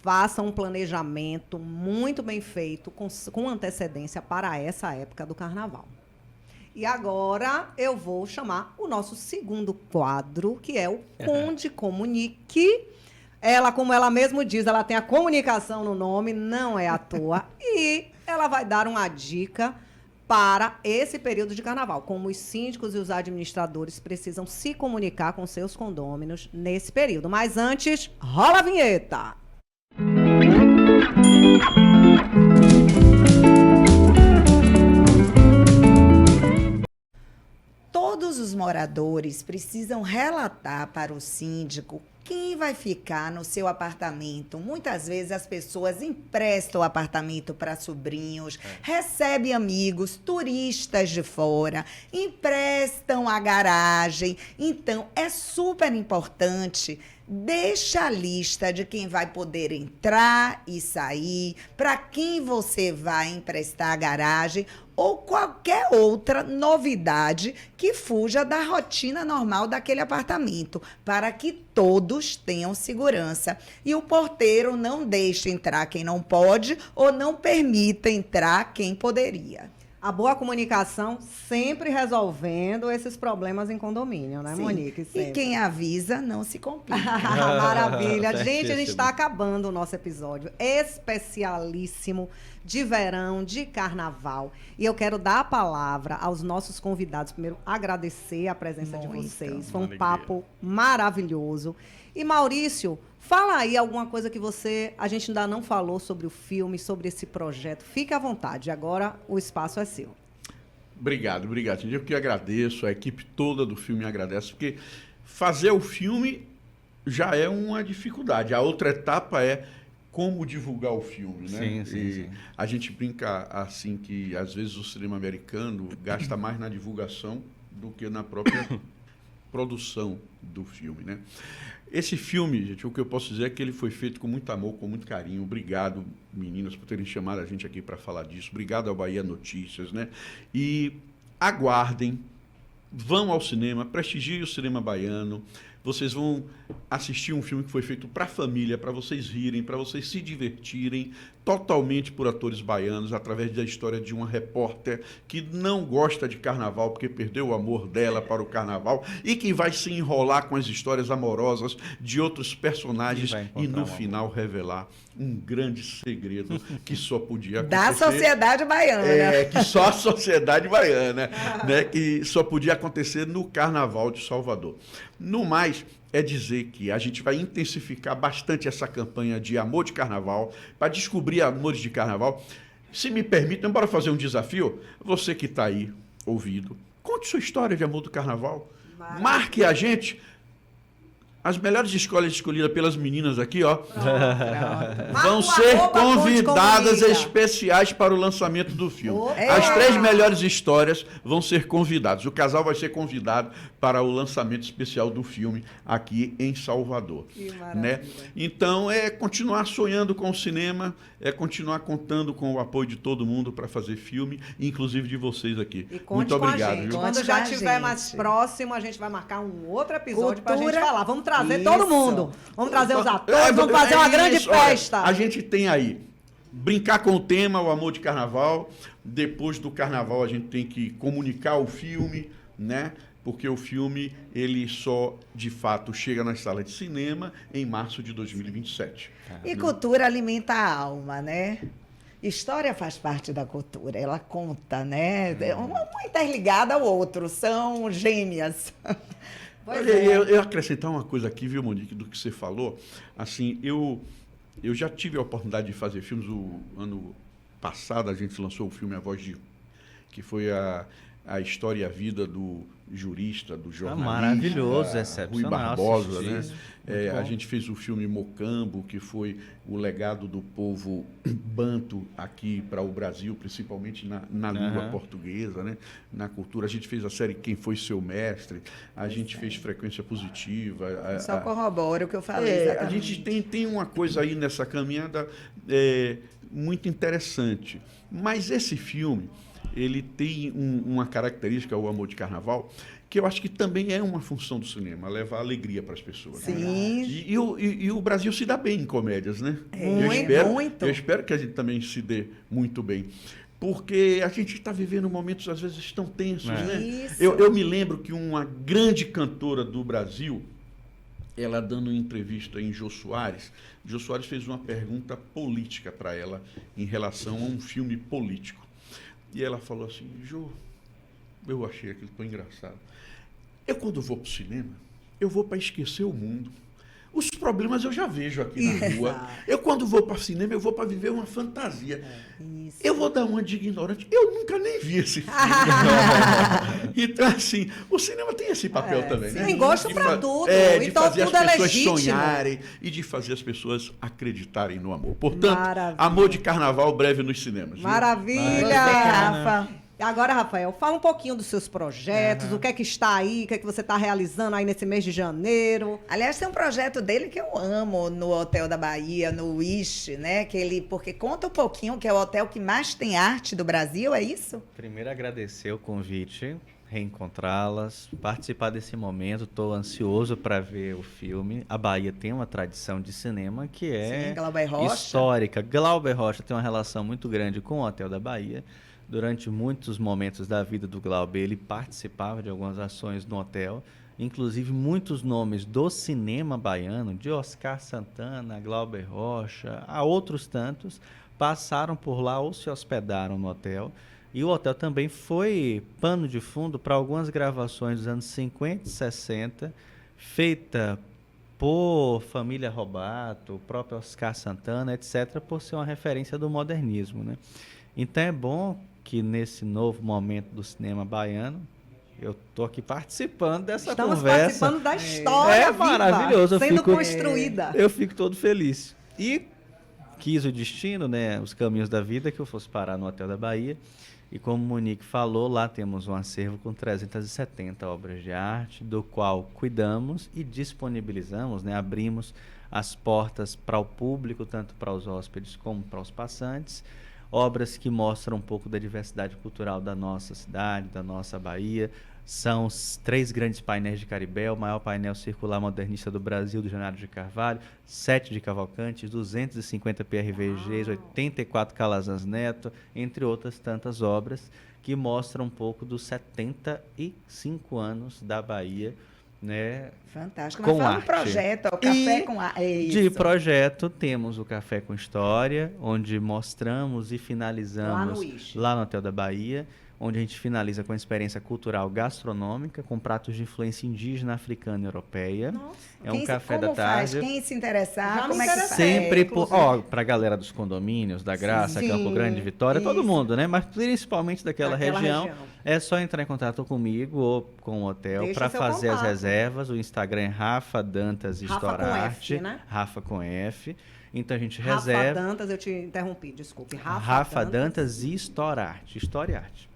Speaker 2: façam um planejamento muito bem feito, com antecedência para essa época do carnaval. E agora eu vou chamar o nosso segundo quadro, que é o Conde Comunique. Ela, como ela mesmo diz, ela tem a comunicação no nome, não é à toa. E ela vai dar uma dica para esse período de carnaval, como os síndicos e os administradores precisam se comunicar com seus condôminos nesse período. Mas antes, rola a vinheta!
Speaker 1: Todos os moradores precisam relatar para o síndico quem vai ficar no seu apartamento. Muitas vezes as pessoas emprestam o apartamento para sobrinhos, recebem amigos, turistas de fora, emprestam a garagem. Então, é super importante. Deixa a lista de quem vai poder entrar e sair, para quem você vai emprestar a garagem ou qualquer outra novidade que fuja da rotina normal daquele apartamento, para que todos tenham segurança. E o porteiro não deixe entrar quem não pode ou não permita entrar quem poderia.
Speaker 2: A boa comunicação sempre resolvendo esses problemas em condomínio, né,
Speaker 1: Sim.
Speaker 2: Monique? Sempre.
Speaker 1: E quem avisa não se complica.
Speaker 2: Maravilha. Gente, a gente está acabando o nosso episódio especialíssimo de verão, de carnaval. E eu quero dar a palavra aos nossos convidados. Primeiro, agradecer a presença de vocês. Foi um papo maravilhoso. E, Maurício, fala aí alguma coisa que a gente ainda não falou sobre o filme, sobre esse projeto. Fique à vontade. Agora o espaço é seu.
Speaker 3: Obrigado. Eu que agradeço, a equipe toda do filme agradece, porque fazer o filme já é uma dificuldade. A outra etapa é como divulgar o filme, né?
Speaker 4: Sim.
Speaker 3: A gente brinca assim que, às vezes, o cinema americano gasta mais na divulgação do que na própria produção do filme, né? Esse filme, gente, o que eu posso dizer é que ele foi feito com muito amor, com muito carinho. Obrigado, meninas, por terem chamado a gente aqui para falar disso. Obrigado ao Bahia Notícias, né? E aguardem, vão ao cinema, prestigiem o cinema baiano, vocês vão assistir um filme que foi feito para a família, para vocês rirem, para vocês se divertirem, totalmente por atores baianos, através da história de uma repórter que não gosta de carnaval, porque perdeu o amor dela para o carnaval, e que vai se enrolar com as histórias amorosas de outros personagens e no final revelar um grande segredo que só podia acontecer.
Speaker 1: Da sociedade baiana.
Speaker 3: Que só a sociedade baiana, né? Que só podia acontecer no Carnaval de Salvador. No mais, é dizer que a gente vai intensificar bastante essa campanha de amor de carnaval, para descobrir amores de carnaval. Se me permitem, bora fazer um desafio? Você que está aí ouvindo, conte sua história de amor do carnaval. Marque a gente. As melhores escolas escolhidas pelas meninas aqui, ó, vão ser convidadas especiais para o lançamento do filme. As 3 melhores histórias vão ser convidadas. O casal vai ser convidado para o lançamento especial do filme aqui em Salvador. Que maravilha. Né? Então, é continuar sonhando com o cinema, é continuar contando com o apoio de todo mundo para fazer filme, inclusive de vocês aqui.
Speaker 2: Muito obrigado. Viu? Quando já estiver mais próximo, a gente vai marcar um outro episódio para a gente falar. Vamos trazer todo mundo. Vamos trazer os atores, vamos fazer uma grande festa.
Speaker 3: Olha, a gente tem aí, brincar com o tema, o amor de carnaval. Depois do carnaval, a gente tem que comunicar o filme, né? Porque o filme, ele só, de fato, chega nas salas de cinema em março de 2027.
Speaker 1: E cultura alimenta a alma, né? História faz parte da cultura, ela conta, né? Uma interligada ao outro, são gêmeas.
Speaker 3: Eu acrescentar uma coisa aqui, viu, Monique, do que você falou. Assim, eu já tive a oportunidade de fazer filmes. O ano passado a gente lançou o filme A Voz de... que foi a história e a vida do jurista, do jornalista.
Speaker 4: Maravilhoso, excepcional.
Speaker 3: Rui Barbosa, né? A gente fez o filme Mocambo, que foi o legado do povo banto aqui para o Brasil, principalmente na língua portuguesa, né? Na cultura. A gente fez a série Quem Foi Seu Mestre, a gente fez Frequência Positiva.
Speaker 1: Só corrobora o que eu falei.
Speaker 3: A gente tem uma coisa aí nessa caminhada muito interessante. Mas esse filme, ele tem uma característica, o Amor de Carnaval, que eu acho que também é uma função do cinema, levar alegria para as pessoas.
Speaker 1: Sim.
Speaker 3: Né? E o Brasil se dá bem em comédias, né?
Speaker 1: Muito.
Speaker 3: Eu espero que a gente também se dê muito bem. Porque a gente está vivendo momentos, às vezes, tão tensos, né?
Speaker 1: Isso.
Speaker 3: Eu me lembro que uma grande cantora do Brasil, ela dando entrevista em Jô Soares fez uma pergunta política para ela em relação a um filme político. E ela falou assim: Jô, eu achei aquilo tão engraçado. Eu, quando vou para o cinema, eu vou para esquecer o mundo. Os problemas eu já vejo aqui na rua. Eu, quando vou para o cinema, eu vou para viver uma fantasia. Eu vou dar uma de ignorante. Eu nunca nem vi esse filme. Então, assim, o cinema tem esse papel também, né?
Speaker 2: Tem gosto para tudo.
Speaker 3: De
Speaker 2: então,
Speaker 3: fazer
Speaker 2: tudo
Speaker 3: as pessoas
Speaker 2: legítimo.
Speaker 3: sonharem e de fazer as pessoas acreditarem no amor. Portanto, Amor de Carnaval breve nos cinemas. Viu?
Speaker 2: Maravilha, Rafa. Agora, Rafael, fala um pouquinho dos seus projetos, o que é que está aí, o que é que você está realizando aí nesse mês de janeiro.
Speaker 1: Aliás, tem um projeto dele que eu amo no Hotel da Bahia, no Wish, né? Porque conta um pouquinho, que é o hotel que mais tem arte do Brasil, é isso?
Speaker 4: Primeiro, agradecer o convite, reencontrá-las, participar desse momento. Estou ansioso para ver o filme. A Bahia tem uma tradição de cinema que é histórica. Glauber Rocha tem uma relação muito grande com o Hotel da Bahia. Durante muitos momentos da vida do Glauber, ele participava de algumas ações no hotel, inclusive muitos nomes do cinema baiano, de Oscar Santana, Glauber Rocha, a outros tantos, passaram por lá ou se hospedaram no hotel. E o hotel também foi pano de fundo para algumas gravações dos anos 50 e 60, feita por família Robato, o próprio Oscar Santana, etc., por ser uma referência do modernismo, né? Então é bom que nesse novo momento do cinema baiano, eu estou aqui participando dessa conversa.
Speaker 2: Estamos participando da história viva,
Speaker 4: maravilhoso.
Speaker 2: Sendo construída.
Speaker 4: Eu fico todo feliz. E quis o destino, né, os caminhos da vida, que eu fosse parar no Hotel da Bahia. E como Monique falou, lá temos um acervo com 370 obras de arte, do qual cuidamos e disponibilizamos, né, abrimos as portas para o público, tanto para os hóspedes como para os passantes. Obras que mostram um pouco da diversidade cultural da nossa cidade, da nossa Bahia, São os 3 grandes painéis de Caribé, o maior painel circular modernista do Brasil, do Januário de Carvalho, 7 de Cavalcantes, 250 PRVGs, 84 Calazans Neto, entre outras tantas obras que mostram um pouco dos 75 anos da Bahia, né?
Speaker 1: Fantástico.
Speaker 4: Com
Speaker 1: Mas fala
Speaker 4: arte.
Speaker 1: um projeto, o Café com Arte.
Speaker 4: De projeto, temos o Café com História, onde mostramos e finalizamos lá no Hotel da Bahia, onde a gente finaliza com a experiência cultural gastronômica, com pratos de influência indígena, africana e europeia.
Speaker 1: Nossa.
Speaker 4: É um café da tarde.
Speaker 1: Quem se interessar,
Speaker 2: Já
Speaker 1: como
Speaker 2: me
Speaker 1: é que faz?
Speaker 4: Sempre, para a galera dos condomínios, da Graça,
Speaker 2: Sim,
Speaker 4: Campo Grande, Vitória, todo
Speaker 2: isso.
Speaker 4: mundo, né? Mas principalmente daquela região. É só entrar em contato comigo ou com o hotel
Speaker 2: Deixa
Speaker 4: para
Speaker 2: seu
Speaker 4: fazer as
Speaker 2: contato.
Speaker 4: reservas. O Instagram é Rafa Dantas
Speaker 2: Rafa com
Speaker 4: Storarte.
Speaker 2: F, né?
Speaker 4: Rafa com F. Então a gente
Speaker 2: Rafa
Speaker 4: reserva.
Speaker 2: Dantas, eu te interrompi, desculpe.
Speaker 4: Rafa Dantas e Storarte. História e Arte.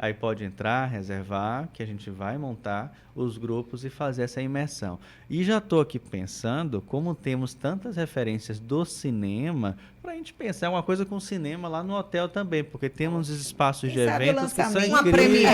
Speaker 4: Aí pode entrar, reservar, que a gente vai montar os grupos e fazer essa imersão. E já estou aqui pensando, como temos tantas referências do cinema, para a gente pensar uma coisa com o cinema lá no hotel também, porque temos os espaços de
Speaker 1: Quem sabe o
Speaker 4: eventos que são
Speaker 1: lançamento?
Speaker 2: Uma
Speaker 4: incríveis.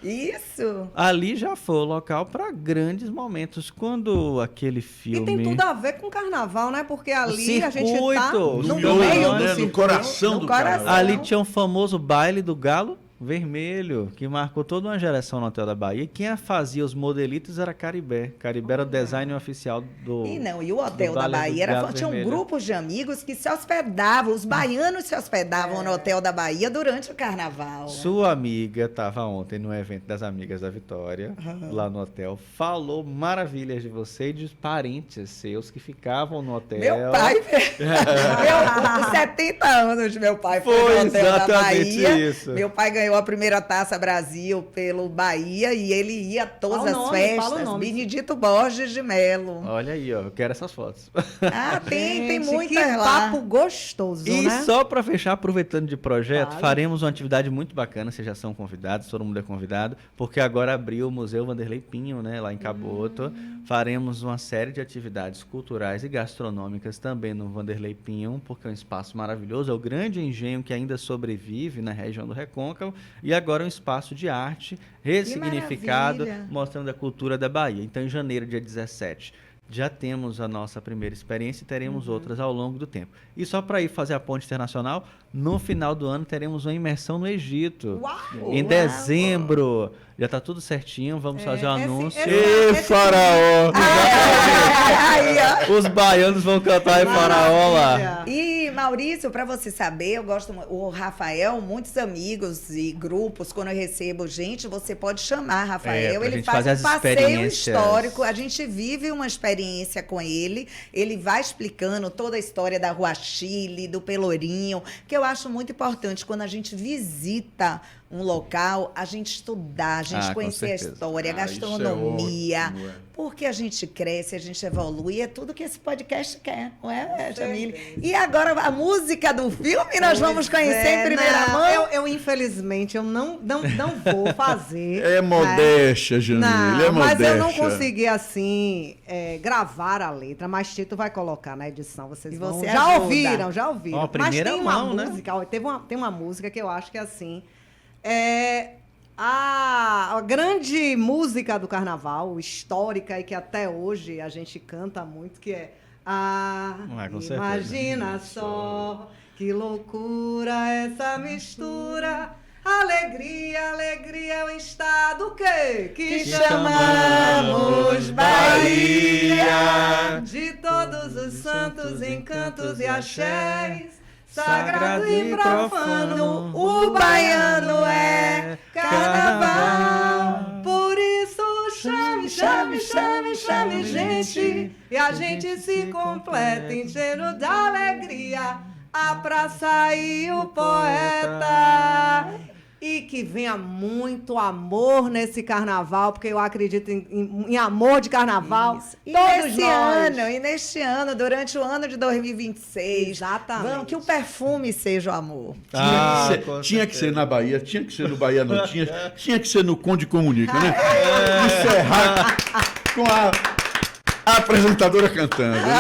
Speaker 1: Isso.
Speaker 4: Ali já foi o local para grandes momentos. Quando aquele filme...
Speaker 2: E tem tudo a ver com carnaval, né? Porque ali a gente tá
Speaker 4: circuito,
Speaker 2: no
Speaker 4: no
Speaker 2: meio
Speaker 4: né?
Speaker 2: do
Speaker 3: No
Speaker 2: circuito.
Speaker 3: coração
Speaker 1: no
Speaker 3: do
Speaker 1: coração.
Speaker 3: carnaval.
Speaker 4: Ali tinha um famoso baile do Galo Vermelho, que marcou toda uma geração no Hotel da Bahia. E quem fazia os modelitos era Caribé. Caribé era o design oficial do...
Speaker 1: E o Hotel da Bahia tinham grupos de amigos que se hospedavam, os baianos se hospedavam no Hotel da Bahia durante o carnaval.
Speaker 4: Sua amiga estava ontem no evento das Amigas da Vitória, lá no hotel, falou maravilhas de você e de parentes seus que ficavam no hotel.
Speaker 1: Meu pai, com 70 anos, meu pai foi no Hotel da
Speaker 4: exatamente
Speaker 1: Bahia.
Speaker 4: isso.
Speaker 1: Meu pai ganhou a primeira Taça Brasil pelo Bahia e ele ia a todas
Speaker 2: Fala o
Speaker 1: as
Speaker 2: nome, fala o
Speaker 1: festas.
Speaker 2: nome.
Speaker 1: Benedito Borges de Melo.
Speaker 4: Olha aí, ó, eu quero essas fotos.
Speaker 1: Ah, tem
Speaker 2: Gente,
Speaker 1: muitas
Speaker 2: que
Speaker 1: lá.
Speaker 2: papo gostoso,
Speaker 4: E
Speaker 2: né?
Speaker 4: só para fechar, aproveitando de projeto,
Speaker 2: Vale.
Speaker 4: faremos uma atividade muito bacana, vocês já são convidados, todo mundo é convidado, porque agora abriu o Museu Vanderlei Pinho, né, lá em Caboto. Faremos uma série de atividades culturais e gastronômicas também no Vanderlei Pinho, porque é um espaço maravilhoso, é o grande engenho que ainda sobrevive na região do Recôncavo, e agora é um espaço de arte ressignificado,
Speaker 1: maravilha.
Speaker 4: mostrando a cultura da Bahia. Então, em janeiro, dia 17, já temos a nossa primeira experiência e teremos outras ao longo do tempo. E só para ir fazer a ponte internacional, no final do ano teremos uma imersão no Egito.
Speaker 2: Uau!
Speaker 4: Em dezembro. Já está tudo certinho, vamos fazer o
Speaker 2: esse-
Speaker 4: anúncio.
Speaker 3: Ê, faraó!
Speaker 1: Aí, ó.
Speaker 4: Os baianos vão cantar em Faraó lá.
Speaker 2: Maravilha.
Speaker 1: E, Maurício, para você saber, eu gosto, o Rafael, muitos amigos e grupos, quando eu recebo gente, você pode chamar Rafael,
Speaker 4: pra
Speaker 1: ele
Speaker 4: gente
Speaker 1: faz
Speaker 4: fazer
Speaker 1: um
Speaker 4: as
Speaker 1: passeio
Speaker 4: experiências.
Speaker 1: histórico, a gente vive uma experiência com ele vai explicando toda a história da Rua Chile, do Pelourinho, que eu acho muito importante, quando a gente visita um local, a gente estudar, a gente
Speaker 4: Com
Speaker 1: conhecer a
Speaker 4: certeza.
Speaker 1: história, a
Speaker 3: Ah, isso é
Speaker 1: gastronomia,
Speaker 3: ótimo, é.
Speaker 1: porque a gente cresce, a gente evolui, é tudo que esse podcast quer, não é, Jamile? E agora a música do filme nós vamos conhecer em primeira
Speaker 2: não,
Speaker 1: mão?
Speaker 2: Eu, infelizmente, eu não vou fazer.
Speaker 3: É modéstia, Jamile,
Speaker 2: Não,
Speaker 3: é
Speaker 2: mas eu não
Speaker 3: modéstia.
Speaker 2: consegui, assim, gravar a letra, mas Tito vai colocar na edição, vocês
Speaker 1: E
Speaker 2: vão...
Speaker 1: você
Speaker 2: Já
Speaker 1: ajuda.
Speaker 2: ouviram, já ouviram.
Speaker 4: Ó, primeira
Speaker 2: mas tem uma
Speaker 4: mão, né?
Speaker 2: música, ó, tem uma música que eu acho que, assim, a grande música do carnaval, histórica, e que até hoje a gente canta muito, que é
Speaker 4: Com certeza.
Speaker 2: imagina só, que loucura essa mistura, alegria, alegria é o estado que
Speaker 1: chamamos Bahia.
Speaker 2: de todos os santos, encantos e axés, sagrado e profano, o baiano é carnaval. Por isso chame, chame, chame, chame, gente, e a gente se completa enchendo de alegria a praça e o poeta. E que venha muito amor nesse carnaval, porque eu acredito em amor de carnaval.
Speaker 1: Isso. E
Speaker 2: Todos nós.
Speaker 1: neste ano, durante o ano de 2026,
Speaker 2: Exatamente.
Speaker 1: que o perfume seja o amor.
Speaker 3: Tinha que ser na Bahia, tinha que ser no Bahia não tinha que ser no Conde Comunica, né? Encerrar com A apresentadora cantando, né?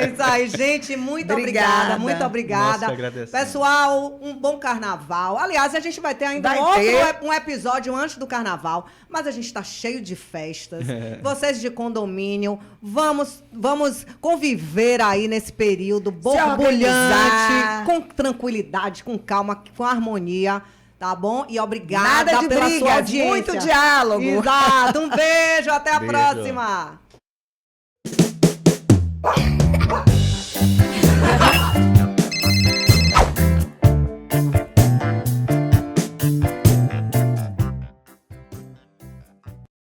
Speaker 2: É isso aí, gente. Muito
Speaker 1: Obrigada.
Speaker 2: obrigada. Muito obrigada.
Speaker 4: Nós que agradecemos.
Speaker 2: Pessoal, um bom carnaval. Aliás, a gente vai ter ainda um episódio antes do carnaval, mas a gente está cheio de festas. Vocês de condomínio, vamos conviver aí nesse período borbulhante,
Speaker 1: organizar.
Speaker 2: com tranquilidade, com calma, com harmonia. Tá bom? E obrigada
Speaker 1: Nada de
Speaker 2: pela
Speaker 1: brigas,
Speaker 2: sua audiência.
Speaker 1: muito diálogo.
Speaker 2: Exato. Um beijo, até a
Speaker 4: Beijo.
Speaker 2: próxima.